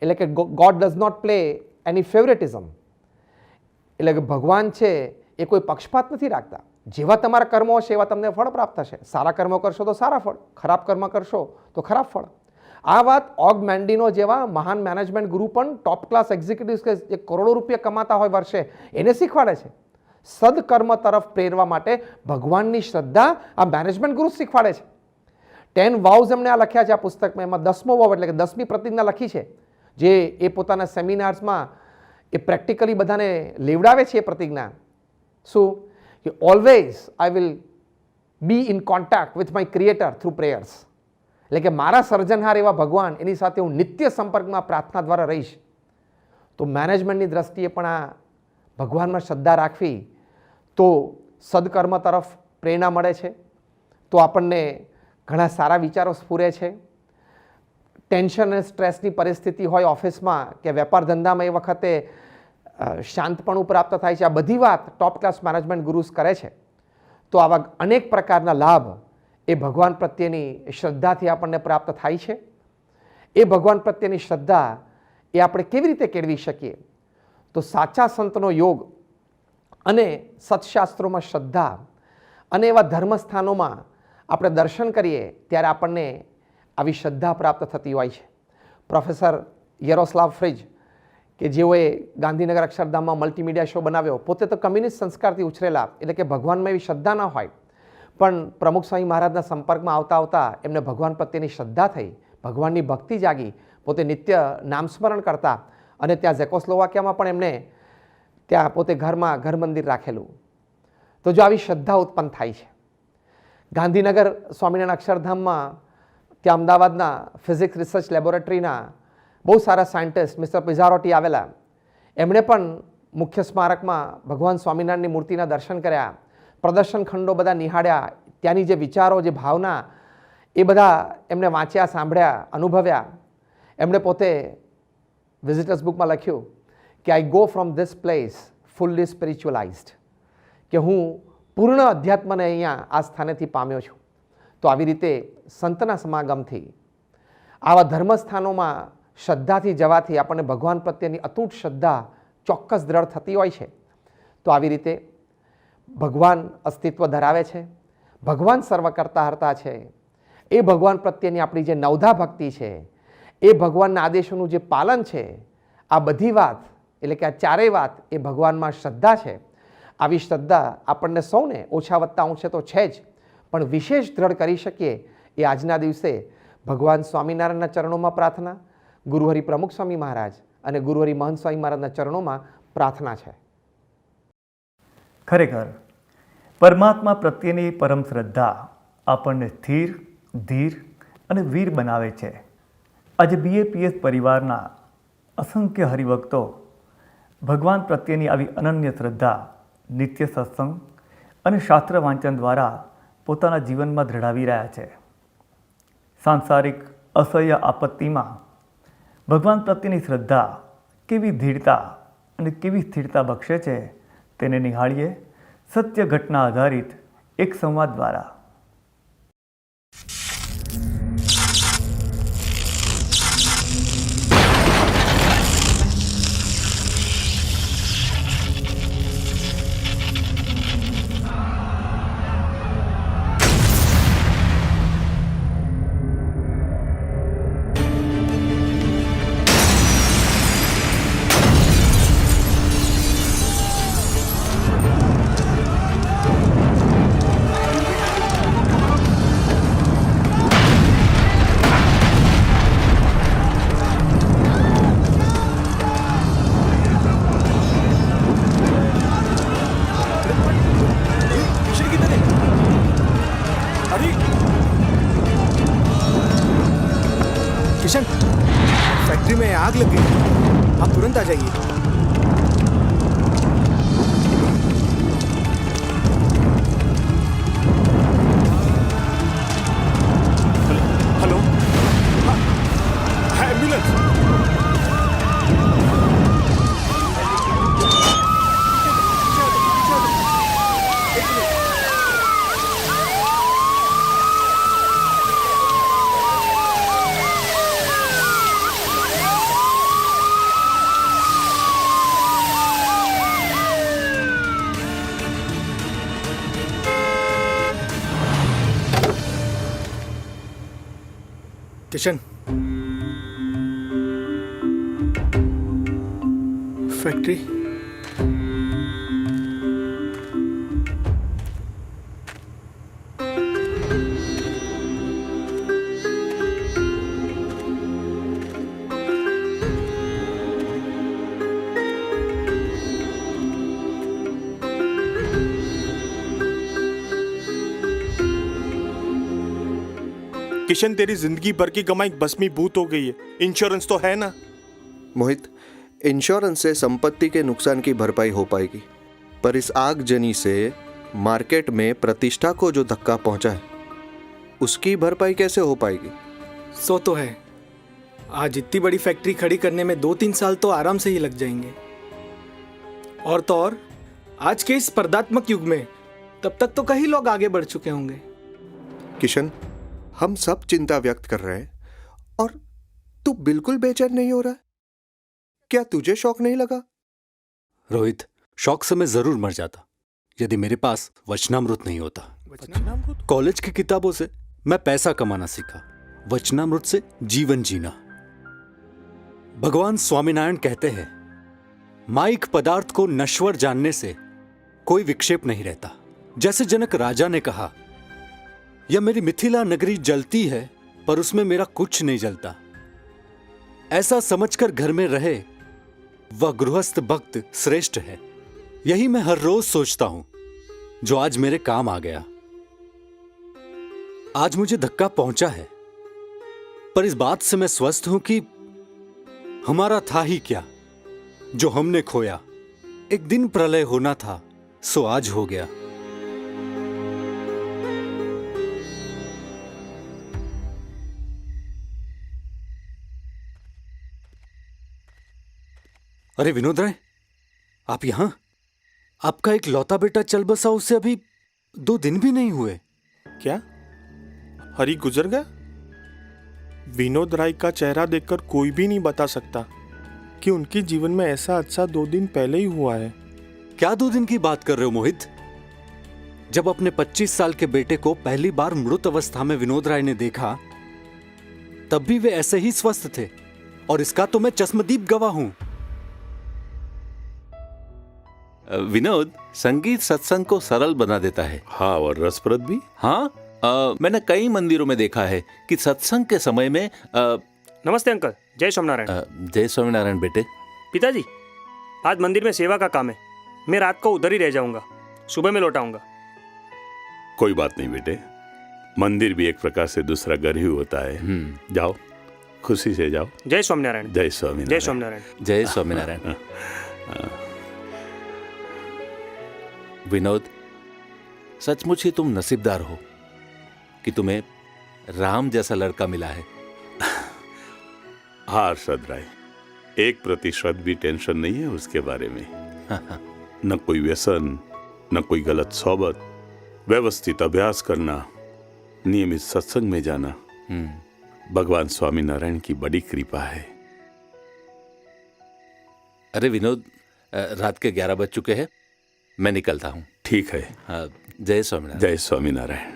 S4: એટલે કે God does not play any favouritism એટલે કે ભગવાન છે એ કોઈ પક્ષપાત નથી રાખતા. જેવા તમારા કર્મો હશે એવા તમને ફળ પ્રાપ્ત થશે. સારા કર્મો કરશો તો સારા ફળ, ખરાબ કર્મ કરશો તો ખરાબ ફળ. આ વાત ઓગ મેન્ડિનો જેવા મહાન મેનેજમેન્ટ ગુરુ પણ ટોપ ક્લાસ એક્ઝિક્યુટિવ્સ કે જે કરોડો રૂપિયા કમાતા હોય વર્ષે એને શીખવાડે છે. સદકર્મ તરફ પ્રેરવા માટે ભગવાનની શ્રદ્ધા આ મેનેજમેન્ટ ગુરુ શીખવાડે છે. 10 વાઉઝ એમણે આ લખ્યા છે આ પુસ્તકમાં. એમાં 10મો વાવ એટલે કે 10મી પ્રતિજ્ઞા લખી છે જે એ પોતાના સેમિનાર્સમાં એ પ્રેક્ટિકલી બધાને લેવડાવે છે. એ પ્રતિજ્ઞા શું કે always I will be in contact with my creator through prayers એટલે કે મારા સર્જનહાર એવા ભગવાન એની સાથે હું નિત્ય સંપર્કમાં પ્રાર્થના દ્વારા રહીશ. તો મેનેજમેન્ટની દ્રષ્ટિએ પણ આ ભગવાનમાં શ્રદ્ધા રાખવી તો સદકર્મ તરફ પ્રેરણા મળે છે, તો આપણને ઘણા સારા વિચારો સ્ફુરે છે. ટેન્શન અને સ્ટ્રેસની પરિસ્થિતિ હોય ઓફિસમાં કે વેપાર ધંધામાં એ વખતે શાંતપણું પ્રાપ્ત થાય છે. આ બધી વાત ટોપ ક્લાસ મેનેજમેન્ટ ગુરુઝ કરે છે. તો આવા અનેક પ્રકારના લાભ એ ભગવાન પ્રત્યેની શ્રદ્ધાથી આપણને પ્રાપ્ત થાય છે. એ ભગવાન પ્રત્યેની શ્રદ્ધા એ આપણે કેવી રીતે કેળવી શકીએ? તો સાચા સંતનો યોગ અને સત્શાસ્ત્રોમાં શ્રદ્ધા અને એવા ધર્મસ્થાનોમાં આપણે દર્શન કરીએ ત્યારે આપણને આવી શ્રદ્ધા પ્રાપ્ત થતી હોય છે. પ્રોફેસર યરોસ્લાવ ફ્રિજ કે જેઓએ ગાંધીનગર અક્ષરધામમાં મલ્ટીમીડિયા શો બનાવ્યો, પોતે તો કમ્યુનિસ્ટ સંસ્કારથી ઉછરેલા એટલે કે ભગવાનમાં એવી શ્રદ્ધા ના હોય, પણ પ્રમુખ સ્વામી મહારાજના સંપર્કમાં આવતા આવતા એમને ભગવાન પ્રત્યેની શ્રદ્ધા થઈ, ભગવાનની ભક્તિ જાગી, પોતે નિત્ય નામસ્મરણ કરતા અને ત્યાં ઝેકોસ્લોવાકિયામાં પણ એમને ત્યાં પોતે ઘરમાં ઘર મંદિર રાખેલું. તો જો આવી શ્રદ્ધા ઉત્પન્ન થાય છે. ગાંધીનગર સ્વામિનારાયણ અક્ષરધામમાં ત્યાં અમદાવાદના ફિઝિક્સ રિસર્ચ લેબોરેટરીના બહુ સારા સાયન્ટિસ્ટ મિસ્ટર પિઝારોટી આવેલા. એમણે પણ મુખ્ય સ્મારકમાં ભગવાન સ્વામિનારાયણની મૂર્તિના દર્શન કર્યા, પ્રદર્શન ખંડો બધા નિહાળ્યા, ત્યાંની જે વિચારો, જે ભાવના એ બધા એમને વાંચ્યા, સાંભળ્યા, અનુભવ્યા. એમણે પોતે વિઝિટર્સ બુકમાં લખ્યું કે I go from this place fully spiritualized, કે હું પૂર્ણ અધ્યાત્મને અહીંયા આ સ્થાનેથી પામ્યો છું. તો આવી રીતે સંતના સમાગમથી આવા ધર્મસ્થાનોમાં શ્રદ્ધાથી જવાથી આપણને ભગવાન પ્રત્યેની અતૂટ શ્રદ્ધા ચોક્કસ દ્રઢ થતી હોય છે. તો આવી રીતે ભગવાન અસ્તિત્વ ધરાવે છે, ભગવાન સર્વકર્તા હર્તા છે. એ ભગવાન પ્રત્યેની આપણી જે નવધા ભક્તિ છે, એ ભગવાનના આદેશોનું જે પાલન છે, આ બધી વાત એટલે કે આ ચારેય વાત એ ભગવાનમાં શ્રદ્ધા છે. આવી શ્રદ્ધા આપણને સૌને ઓછા વત્તા અંશે તો છે જ, પણ વિશેષ દ્રઢ કરી શકીએ એ આજના દિવસે ભગવાન સ્વામિનારાયણના ચરણોમાં પ્રાર્થના, ગુરુહરિ પ્રમુખ સ્વામી મહારાજ અને ગુરુહરિ મહંત સ્વામી મહારાજના ચરણોમાં પ્રાર્થના છે.
S1: ખરેખર પરમાત્મા પ્રત્યેની પરમ શ્રદ્ધા આપણને સ્થિર, ધીર અને વીર બનાવે છે. આજે BAPS પરિવારના અસંખ્ય હરિભક્તો ભગવાન પ્રત્યેની આવી અનન્ય શ્રદ્ધા નિત્ય સત્સંગ અને શાસ્ત્ર વાંચન દ્વારા પોતાના જીવનમાં દૃઢાવી રહ્યા છે. સાંસારિક અસહ્ય આપત્તિમાં ભગવાન પ્રત્યેની શ્રદ્ધા કેવી ધીરતા અને કેવી સ્થિરતા બક્ષે છે તેને નિહાળીએ સત્ય ઘટના આધારિત એક સંવાદ દ્વારા.
S5: किशन, फैक्ट्री में आग लग गई, आप तुरंत आ जाइए। हेलो, हाँ, एम्बुलेंस। किशन, फैक्ट्री।
S6: किशन, तेरी जिंदगी भर की कमाई भस्मीभूत हो गई है। इंश्योरेंस तो है ना?
S7: मोहित, इंश्योरेंस से संपत्ति के नुकसान की भरपाई हो पाएगी, पर इस आगजनी से मार्केट में प्रतिष्ठा को जो धक्का पहुंचा है उसकी भरपाई कैसे हो पाएगी?
S5: सो तो है, आज इतनी बड़ी फैक्ट्री खड़ी करने में 2-3 साल तो आराम से ही लग जाएंगे। और तो और, आज के इस स्पर्धात्मक युग में तब तक तो कई लोग आगे बढ़ चुके होंगे।
S7: किशन, हम सब चिंता व्यक्त कर रहे हैं और तू बिल्कुल बेचैन नहीं हो रहा। क्या तुझे शौक नहीं लगा?
S8: रोहित, शौक से मैं जरूर मर जाता यदि मेरे पास वचनामृत नहीं होता। कॉलेज की किताबों से मैं पैसा कमाना सीखा, वचनामृत से जीवन जीना। भगवान स्वामीनारायण कहते हैं, माइक पदार्थ को नश्वर जानने से कोई विक्षेप नहीं रहता। जैसे जनक राजा ने कहा, यह मेरी मिथिला नगरी जलती है पर उसमें मेरा कुछ नहीं जलता। ऐसा समझकर घर में रहे वह गृहस्थ भक्त श्रेष्ठ है। यही मैं हर रोज सोचता हूं, जो आज मेरे काम आ गया। आज मुझे धक्का पहुंचा है, पर इस बात से मैं स्वस्थ हूं कि हमारा था ही क्या जो हमने खोया। एक दिन प्रलय होना था, सो आज हो गया। अरे विनोद राय, आप यहां? आपका एक लौता बेटा चल बसा, उसे अभी 2 दिन भी नहीं हुए।
S6: क्या हरी गुजर गया? विनोद राय का चेहरा देखकर कोई भी नहीं बता सकता कि उनके जीवन में ऐसा हादसा 2 दिन पहले ही हुआ है।
S8: क्या 2 दिन की बात कर रहे हो मोहित? जब अपने 25 साल के बेटे को पहली बार मृत अवस्था में विनोद राय ने देखा, तब भी वे ऐसे ही स्वस्थ थे, और इसका तो मैं चश्मदीप गवाह हूं।
S9: विनोद, संगीत सत्संग को सरल बना देता है।
S6: हाँ, और रसप्रद भी।
S9: हाँ, मैंने कई मंदिरों में देखा है कि सत्संग के समय में
S10: नमस्ते अंकल, जय स्वामीनारायण।
S9: जय स्वामीनारायण बेटे।
S10: पिताजी, आज मंदिर में सेवा का काम है, मैं रात को उधर ही रह जाऊंगा, सुबह में लौट आऊंगा।
S11: कोई बात नहीं बेटे, मंदिर भी एक प्रकार से दूसरा घर ही होता है। जाओ, खुशी से जाओ।
S10: जय स्वामीनारायण।
S11: जय स्वामीनारायण।
S10: जय स्वामीनारायण।
S9: जय स्वामीनारायण। विनोद, सचमुच ही तुम नसीबदार हो कि तुम्हें राम जैसा लड़का मिला है।
S11: हाँ अर्षद राय, 1% भी टेंशन नहीं है उसके बारे में। न कोई व्यसन, न कोई गलत सोबत, व्यवस्थित अभ्यास करना, नियमित सत्संग में जाना, भगवान स्वामीनारायण की बड़ी कृपा है।
S9: अरे विनोद, रात के 11 बज चुके हैं, मैं निकलता हूं।
S11: ठीक है।
S9: जय स्वामीनारायण।
S11: जय स्वामीनारायण।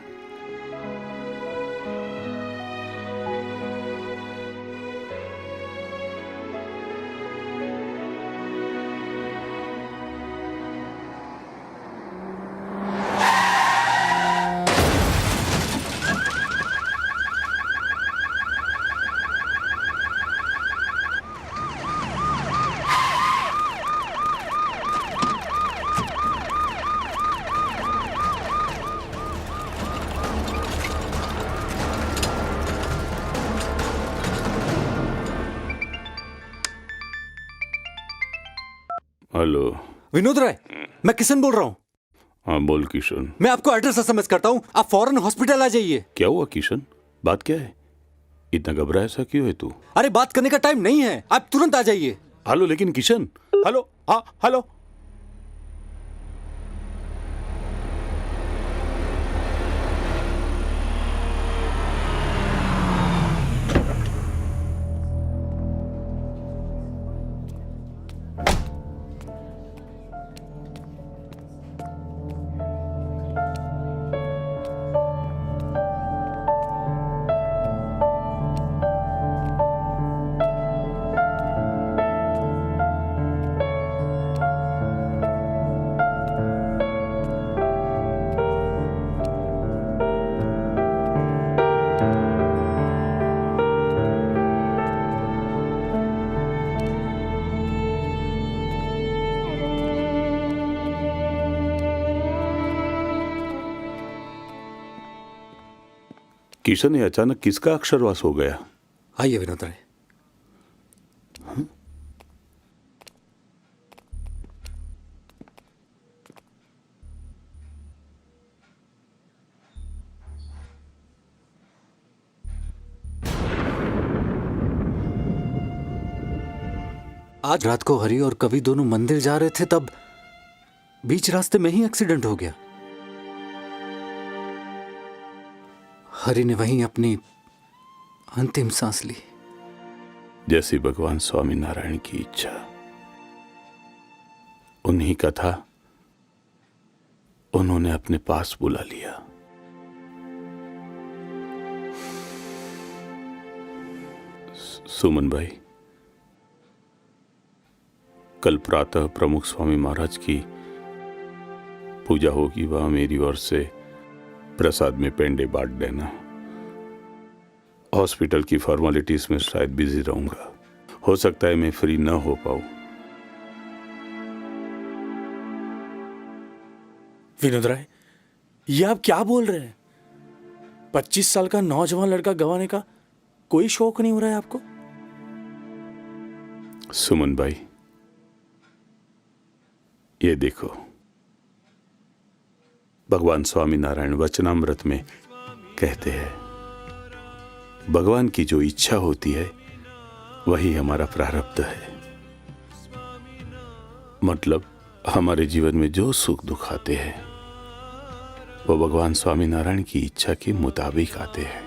S11: हेलो।
S8: विनोद राय, मैं किशन बोल रहा हूँ।
S11: हाँ बोल किशन।
S8: मैं आपको एड्रेस SMS करता हूँ, आप फौरन हॉस्पिटल आ जाइए।
S11: क्या हुआ किशन, बात क्या है? इतना घबराया सा क्यों है तू?
S8: अरे बात करने का टाइम नहीं है, आप तुरंत आ जाइए।
S11: हेलो लेकिन किशन, हेलो। हाँ हेलो। किशन, ये अचानक किसका अक्षरवास हो गया?
S8: आइए विनोद राय। आज रात को हरि और कवि दोनों मंदिर जा रहे थे, तब बीच रास्ते में ही एक्सीडेंट हो गया। हरि ने वहीं अपनी अंतिम सांस ली।
S11: जैसी भगवान स्वामीनारायण की इच्छा, उन्हीं का था, उन्होंने अपने पास बुला लिया। सुमन भाई, कल प्रातः प्रमुख स्वामी महाराज की पूजा होगी, वहां मेरी ओर से प्रसाद में पेंडे बांट देना। हॉस्पिटल की फॉर्मेलिटीज में शायद बिजी रहूंगा, हो सकता है मैं फ्री ना हो पाऊं।
S5: विनोद राय, ये आप क्या बोल रहे हैं? 25 साल का नौजवान लड़का गंवाने का कोई शौक नहीं हो रहा है आपको?
S11: सुमन भाई, ये देखो, भगवान स्वामीनारायण वचनामृत में कहते हैं, भगवान की जो इच्छा होती है वही हमारा प्रारब्ध है। मतलब हमारे जीवन में जो सुख दुख आते हैं वो भगवान स्वामीनारायण की इच्छा के मुताबिक आते हैं।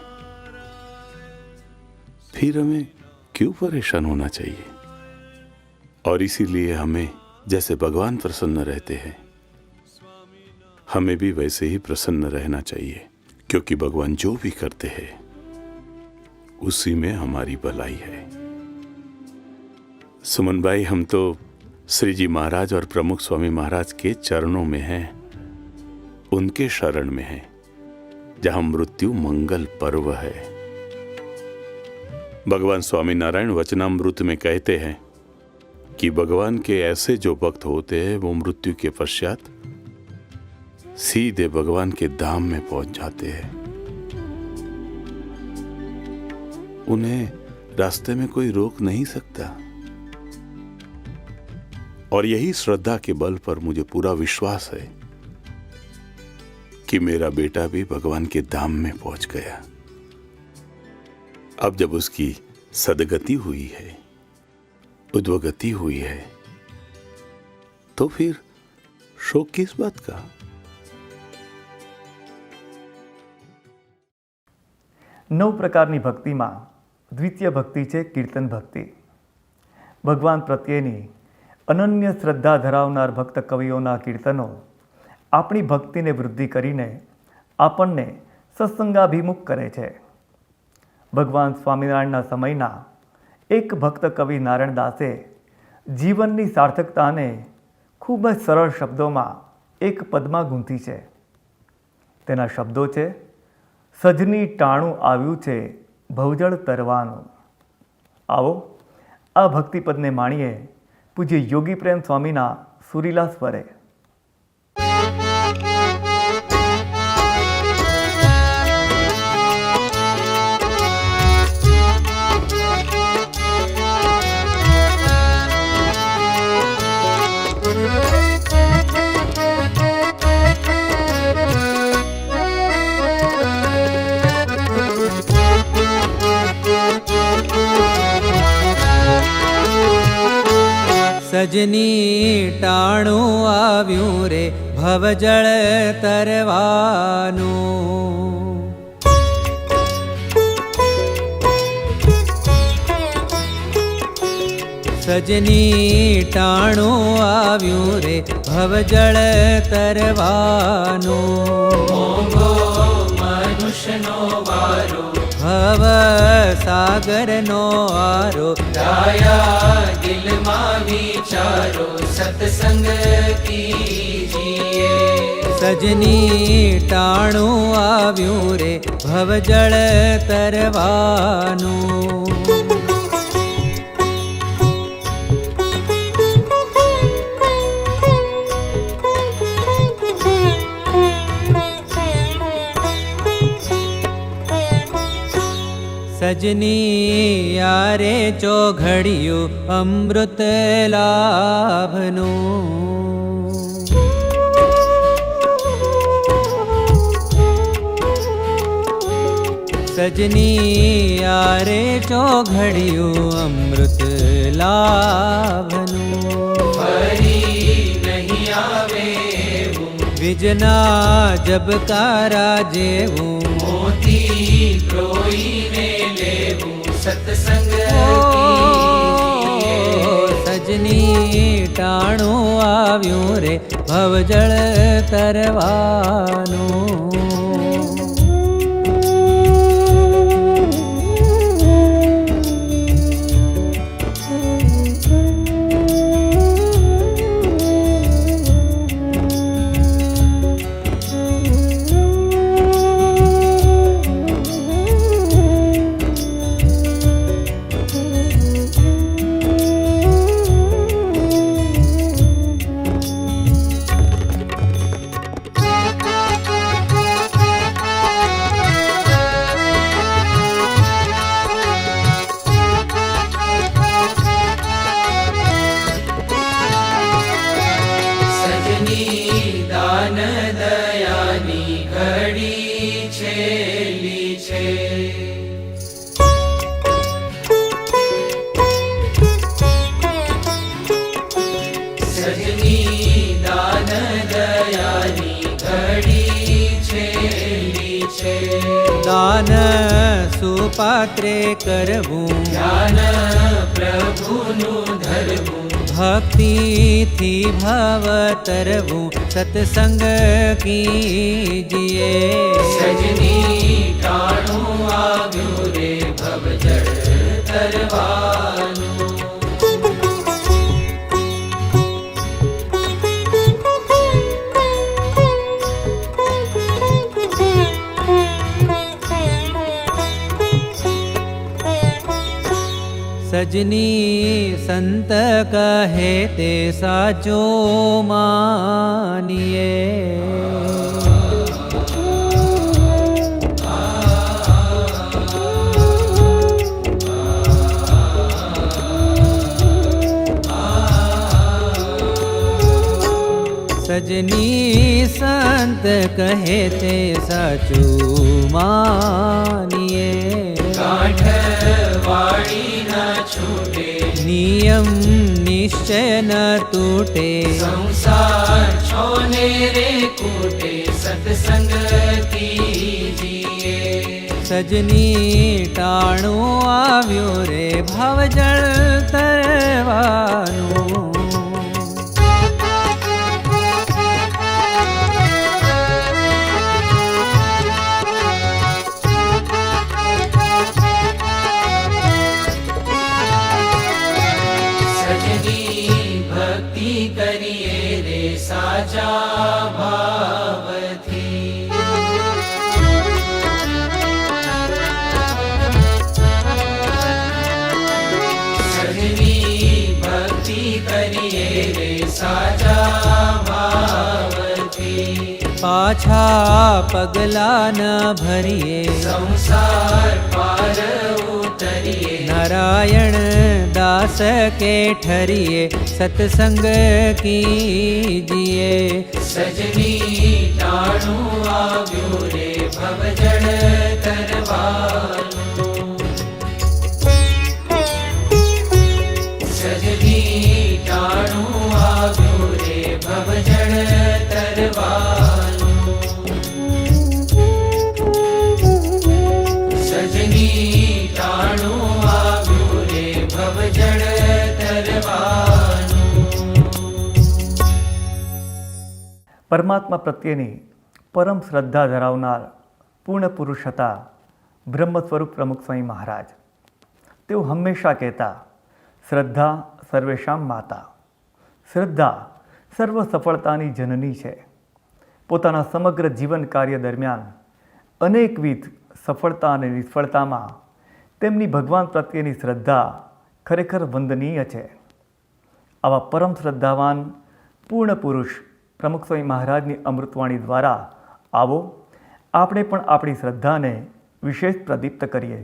S11: फिर हमें क्यों परेशान होना चाहिए? और इसीलिए हमें जैसे भगवान प्रसन्न रहते हैं, हमें भी वैसे ही प्रसन्न रहना चाहिए, क्योंकि भगवान जो भी करते हैं उसी में हमारी भलाई है। सुमन भाई, हम तो श्री जी महाराज और प्रमुख स्वामी महाराज के चरणों में हैं, उनके शरण में हैं, जहां मृत्यु मंगल पर्व है। भगवान स्वामीनारायण वचनामृत में कहते हैं कि भगवान के ऐसे जो भक्त होते हैं वो मृत्यु के पश्चात सीधे भगवान के धाम में पहुंच जाते हैं। उन्हें रास्ते में कोई रोक नहीं सकता। और यही श्रद्धा के बल पर मुझे पूरा विश्वास है कि मेरा बेटा भी भगवान के धाम में पहुंच गया। अब जब उसकी सदगति हुई है, उद्वगति हुई है, तो फिर शोक किस बात का?
S1: नौ પ્રકારની ભક્તિમાં દ્વિતીય ભક્તિ છે કીર્તન ભક્તિ. ભગવાન પ્રત્યેની અનન્ય શ્રદ્ધા ધરાવનાર ભક્ત કવિઓના કીર્તનો આપણી ભક્તિને વૃદ્ધિ કરીને આપણને સત્સંગાભિમુખ કરે છે. ભગવાન સ્વામિનારાયણના સમયના એક ભક્ત કવિ નારાયણદાસે જીવનની સાર્થકતાને ખૂબ જ સરળ શબ્દોમાં એક પદમાં ગૂંથી છે. તેના શબ્દો છે, સજની ટાણું આવ્યું છે ભવજળ તરવાનું. આવો આ ભક્તિપદને માણીએ પૂજ્ય યોગી પ્રેમ સ્વામીના સુરીલા સ્વરે.
S3: સજની ટાણું આવ્યું રે ભવજળ તરવાનું. સજની ટાણું આવ્યું રે ભવજળ તરવાનું.
S12: મનુષ્યનો વારો
S3: ભવ સાગરનો આરો
S12: દયા દિલમાં વિચારો સત્સંગ કીજીએ.
S3: સજની ટાણું આવ્યું રે ભવજળ તરવાનું. સજની યારે ચોઘડિયું અમૃત લાભનું. સજની યારે ચોઘડિયું અમૃત લાભનું.
S12: ફરી નહીં આવે
S3: વિજના જબકારા જેવું
S12: મોતી પ્રોઈને લેવું સત્સંગ કીજીએ.
S3: સજની ટાણું આવ્યું રે ભવજળ તરવાનું. દાન સુપાત્રે કરવું
S12: જ્ઞાન પ્રભુનું ધરવું
S3: ભક્તિથી ભાવ તરવું સત્સંગ કીજીએ.
S12: સજની ટાણું આવ્યું રે ભવજળ તરવાનું.
S3: સજની સંત કહે તે સાચો માનીએ. સજની સંત કહે તે સાચું માનીએ.
S12: ગાંઠ વાળી ના છૂટે
S3: નિયમ નિશ્ચય ન તૂટે.
S12: સંસાર છોને રે કૂટે સત્સંગ કીજીએ.
S3: સજની ટાણું આવ્યું રે ભવજળ તરવાનું.
S12: કરીએ રે સાચા ભાવથી. સજની ભક્તિ કરીએ રે સાચા ભાવથી.
S3: પાછા પગલા ન ભરીએ
S12: સંસાર પાર ઉતરીએ.
S3: નારાયણ દાસ કે ઠરીએ સત્સંગ કીજીએ.
S12: સજની ટાણું આવ્યું રે ભવજળ તરવાનું. સજની ટાણું
S1: પરમાત્મા પ્રત્યેની પરમ શ્રદ્ધા ધરાવનાર પૂર્ણ પુરુષ હતા બ્રહ્મ સ્વરૂપ પ્રમુખ સ્વામી મહારાજ. તેઓ હંમેશા કહેતા, શ્રદ્ધા સર્વેશામ માતા. શ્રદ્ધા સર્વ સફળતાની જનની છે. પોતાના સમગ્ર જીવન કાર્ય દરમિયાન અનેકવિધ સફળતા અને નિષ્ફળતામાં તેમની ભગવાન પ્રત્યેની શ્રદ્ધા ખરેખર વંદનીય છે. આવા પરમ શ્રદ્ધાવાન પૂર્ણ પુરુષ પ્રમુખ સ્વામી મહારાજની અમૃતવાણી દ્વારા આવો આપણે પણ આપણી શ્રદ્ધાને વિશેષ પ્રદીપ્ત કરીએ.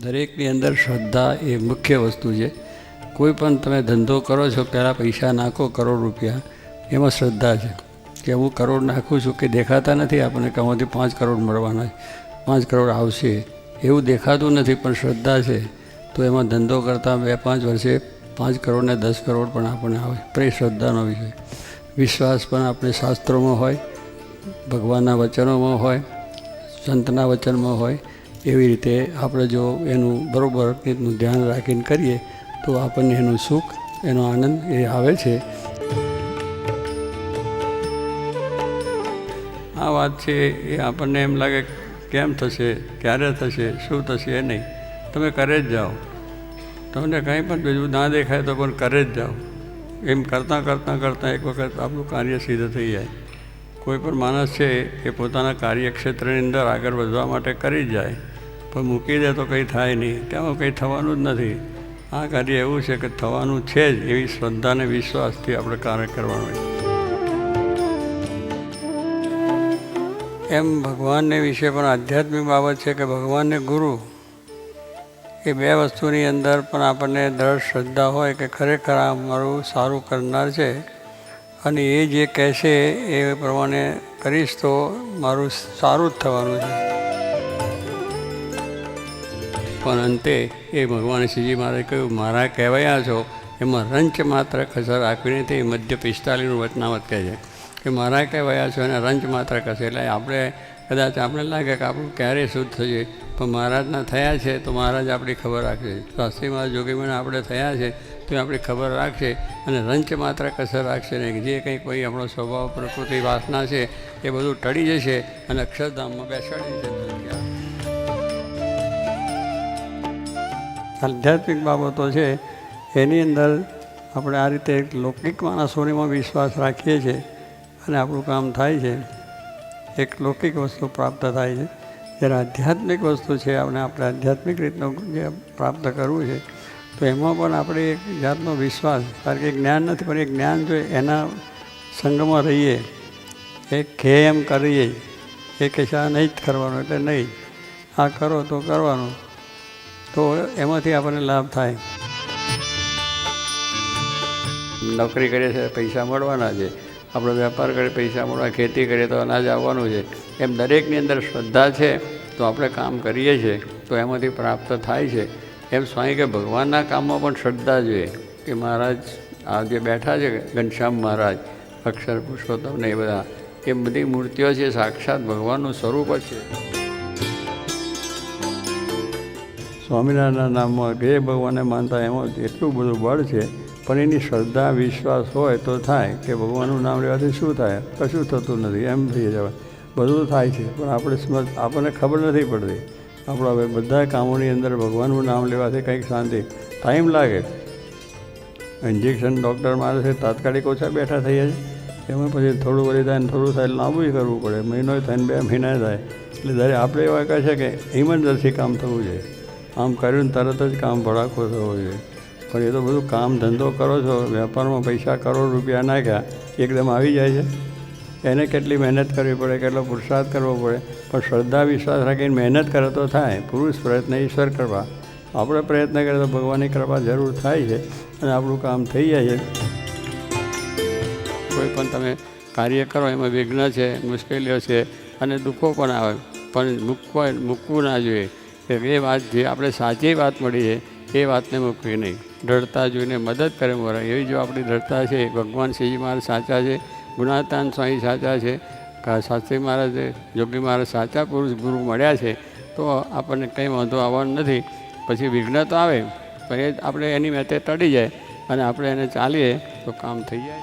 S13: દરેકની અંદર શ્રદ્ધા એ મુખ્ય વસ્તુ છે. કોઈ પણ તમે ધંધો કરો છો, પહેલાં પૈસા નાખો કરોડ રૂપિયા, એમાં શ્રદ્ધા છે કે હું કરોડ નાખું છું કે દેખાતા નથી આપણને કે આમાંથી 5 કરોડ મળવાના, 5 કરોડ આવશે એવું દેખાતું નથી, પણ શ્રદ્ધા છે તો એમાં ધંધો કરતાં 2-5 વર્ષે 5 કરોડ ને 10 કરોડ પણ આપણને આવે. પણ એ શ્રદ્ધાનો વિષય. વિશ્વાસ પણ આપણે શાસ્ત્રોમાં હોય, ભગવાનના વચનોમાં હોય, સંતના વચનમાં હોય. એવી રીતે આપણે જો એનું બરાબર રીતનું ધ્યાન રાખીને કરીએ તો આપણને એનું સુખ, એનો આનંદ એ આવે છે. આ વાત છે એ આપણને એમ લાગે કેમ થશે, ક્યારે થશે, શું થશે એ નહીં, તમે કરે જ જાઓ. તમને કંઈ પણ બીજું ના દેખાય તો પણ કરે જ જાઓ. એમ કરતાં કરતાં કરતાં એક વખત આપણું કાર્ય સિદ્ધ થઈ જાય. કોઈ પણ માણસ છે એ પોતાના કાર્યક્ષેત્રની અંદર આગળ વધવા માટે કરી જ જાય, પણ મૂકી દે તો કંઈ થાય નહીં, તેમાં કંઈ થવાનું જ નથી. આ કાર્ય એવું છે કે થવાનું છે જ, એવી શ્રદ્ધા અને વિશ્વાસથી આપણે કાર્ય કરવાનું હોય. એમ ભગવાનને વિશે પણ આધ્યાત્મિક બાબત છે કે ભગવાનને ગુરુ એ 2 વસ્તુની અંદર પણ આપણને દ્રઢ શ્રદ્ધા હોય કે ખરેખર આ મારું સારું કરનાર છે અને એ જે કહેશે એ પ્રમાણે કરીશ તો મારું સારું જ થવાનું છે. પણ અંતે એ ભગવાન શ્રીજી મહારાજે કહ્યું, મારા કહેવાયા છો એમાં રંચ માત્ર કસર રાખવી નથી. મધ્ય 45નું વચનામત કહે છે કે મારા કહેવાયા છો એને રંચ માત્ર કસર. એટલે આપણે કદાચ આપણે લાગે કે આપણું ક્યારે શુદ્ધ થશે, પણ મહારાજના થયા છે તો મહારાજ આપણી ખબર રાખશે. શાસ્ત્રી મહારાજ જોગીમાના આપણે થયા છે તો આપણી ખબર રાખશે અને રંચ માત્ર કસર રાખશે નહીં. જે કંઈ કોઈ આપણો સ્વભાવ, પ્રકૃતિ, વાસના છે એ બધું ટળી જશે અને અક્ષરધામમાં બેસાડી જશે. આધ્યાત્મિક બાબતો છે એની અંદર આપણે આ રીતે લૌકિક માણસોમાં વિશ્વાસ રાખીએ છીએ અને આપણું કામ થાય છે, એક લૌકિક વસ્તુ પ્રાપ્ત થાય છે. જ્યારે આધ્યાત્મિક વસ્તુ છે આપણે આધ્યાત્મિક રીતનું જે પ્રાપ્ત કરવું છે તો એમાં પણ આપણે એક જાતનો વિશ્વાસ, કારણ કે જ્ઞાન નથી પણ એ જ્ઞાન જો એના સંગમાં રહીએ, એક ખે એમ કરીએ, એ કે આ નહીં જ કરવાનું એટલે નહીં, આ કરો તો કરવાનું, તો એમાંથી આપણને લાભ થાય. નોકરી કરીએ છીએ પૈસા મળવાના છે, આપણે વેપાર કરીએ પૈસા મળવા, ખેતી કરીએ તો અનાજ આવવાનું છે. એમ દરેકની અંદર શ્રદ્ધા છે તો આપણે કામ કરીએ છીએ તો એમાંથી પ્રાપ્ત થાય છે. એમ સ્વામી કે ભગવાનના કામમાં પણ શ્રદ્ધા જોઈએ કે મહારાજ આ જે બેઠા છે ઘનશ્યામ મહારાજ, અક્ષર પુરુષોત્તમ ને એ બધા, એ બધી મૂર્તિઓ છે સાક્ષાત ભગવાનનું સ્વરૂપ જ છે. સ્વામિનારાયણના નામમાં જે ભગવાનને માનતા એમાં એટલું બધું બળ છે, પણ એની શ્રદ્ધા વિશ્વાસ હોય તો થાય કે ભગવાનનું નામ લેવાથી શું થાય, કશું થતું નથી, એમ થઈ જવાય. બધું થાય છે પણ આપણને ખબર નથી પડતી. આપણે હવે બધા કામોની અંદર ભગવાનનું નામ લેવાથી કંઈક શાંતિ, ટાઈમ લાગે. ઇન્જેક્શન ડૉક્ટર મારે છે તાત્કાલિક ઓછા બેઠા થઈ જાય, એમાં પછી થોડું વળી થાય ને થોડું થાય લાંબુ કરવું પડે, મહિનો થાય ને 2 મહિના થાય. એટલે દરેક આપણે એવા કહે છે કે ઇમરજન્સી કામ થવું જોઈએ, આમ કર્યું ને તરત જ કામ ભડાકો થવો જોઈએ. પણ એ તો બધું કામ ધંધો કરો છો, વેપારમાં પૈસા કરોડ રૂપિયા નાખ્યા એકદમ આવી જાય છે. એને કેટલી મહેનત કરવી પડે, કેટલો પુરુષાર્થ કરવો પડે, પણ શ્રદ્ધા વિશ્વાસ રાખીને મહેનત કરે તો થાય. પુરુષ પ્રયત્ન ઈશ્વર કરવા, આપણે પ્રયત્ન કરીએ તો ભગવાનની કૃપા જરૂર થાય છે અને આપણું કામ થઈ જાય છે. કોઈ પણ તમે કાર્ય કરો એમાં વિઘ્ન છે, મુશ્કેલીઓ છે અને દુઃખો પણ આવે, પણ મૂકવું ના જોઈએ. કે એ વાત જે આપણે સાચી વાત મળી છે એ વાતને મૂકવી નહીં. દ્રઢતા જોઈને મદદ કરે મોરા, એવી જો આપણી દ્રઢતા છે. ભગવાન શ્રીજી મહારાજ સાચા છે, ગુણાતાન સ્વામી સાચા છે, શાસ્ત્રી મહારાજ, યોગી મહારાજ સાચા પુરુષ ગુરુ મળ્યા છે, તો આપણને કંઈ વાંધો આવવાનો નથી. પછી વિઘ્ન તો આવે પણ એ આપણે એની મેતે ટળી જાય અને આપણે એને ચાલીએ તો કામ થઈ જાય.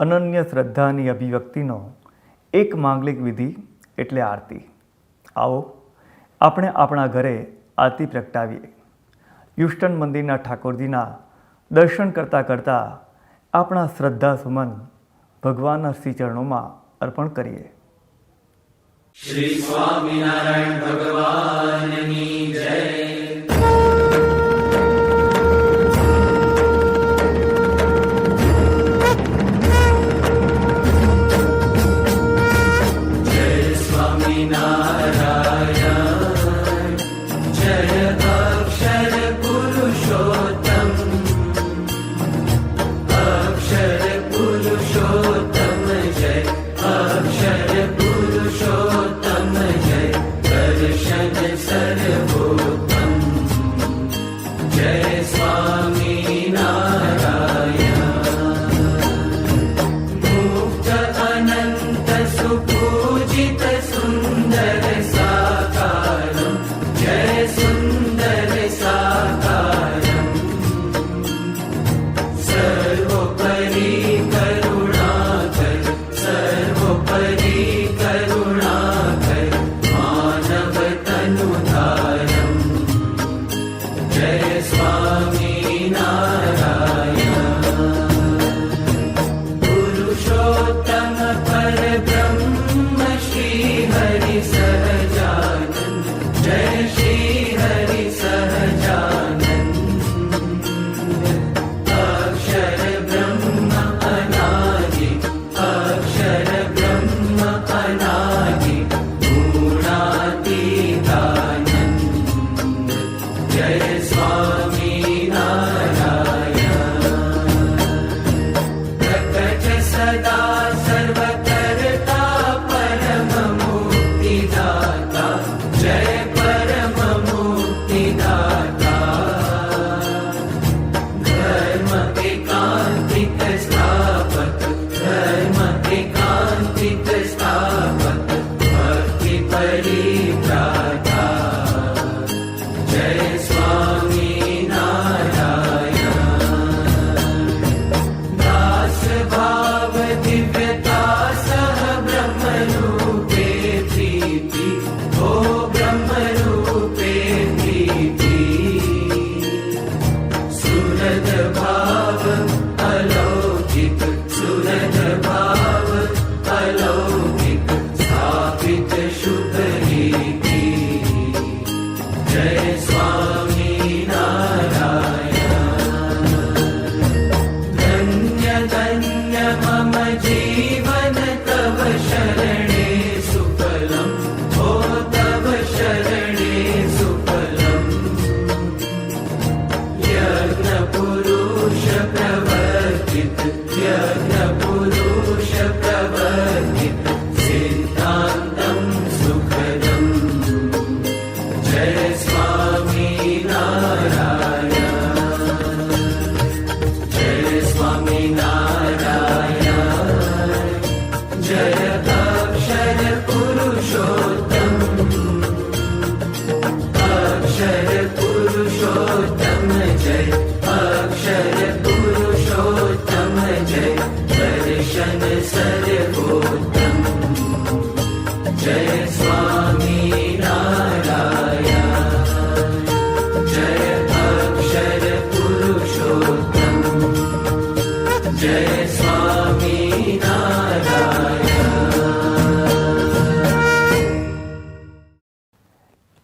S1: અનન્ય શ્રદ્ધાની અભિવ્યક્તિનો એક માંગલિક વિધિ એટલે આરતી. આવો આપણે આપણા ઘરે આરતી પ્રગટાવીએ. હ્યુસ્ટન મંદિરના ઠાકોરજીના દર્શન કરતાં કરતાં આપણા શ્રદ્ધા સુમન ભગવાનના શ્રી ચરણોમાં અર્પણ કરીએ.
S12: શ્રી સ્વામિનારાયણ ભગવાનની જય.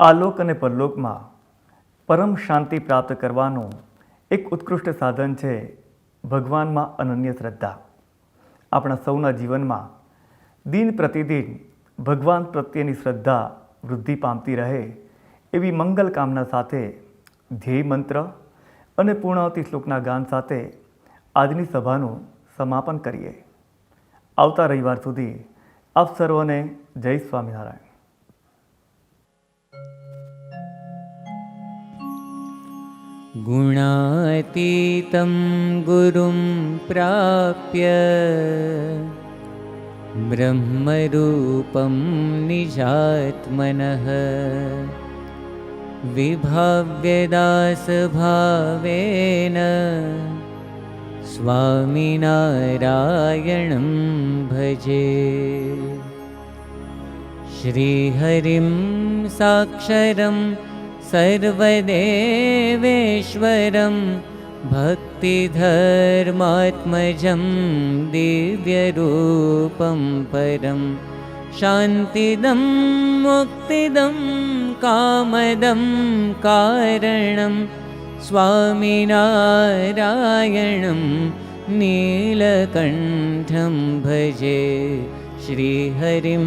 S1: આલોક અને પરલોકમાં પરમ શાંતિ પ્રાપ્ત કરવાનું એક ઉત્કૃષ્ટ સાધન છે ભગવાનમાં અનન્ય શ્રદ્ધા. આપણા સૌના જીવનમાં દિન પ્રતિદિન ભગવાન પ્રત્યેની શ્રદ્ધા વૃદ્ધિ પામતી રહે એવી મંગલ કામના સાથે ધ્યેય મંત્ર અને પૂર્ણાવતી શ્લોકના ગાન સાથે આજની સભાનું સમાપન કરીએ. આવતા રવિવાર સુધી આપ સર્વને જય સ્વામિનારાયણ.
S2: गुणातीतं गुरुं प्राप्य ब्रह्मरूपं निजात्मनः विभाव्यदासभावेन स्वामिनारायणं भजे। श्रीहरिं साक्षरं सर्वदेवेश्वरं भक्तिधर्मात्मजं दिव्यरूपं परं शान्तिदं मुक्तिदं कामदं कारणं स्वामिनारायणं नीलकण्ठं भजे। श्रीहरिं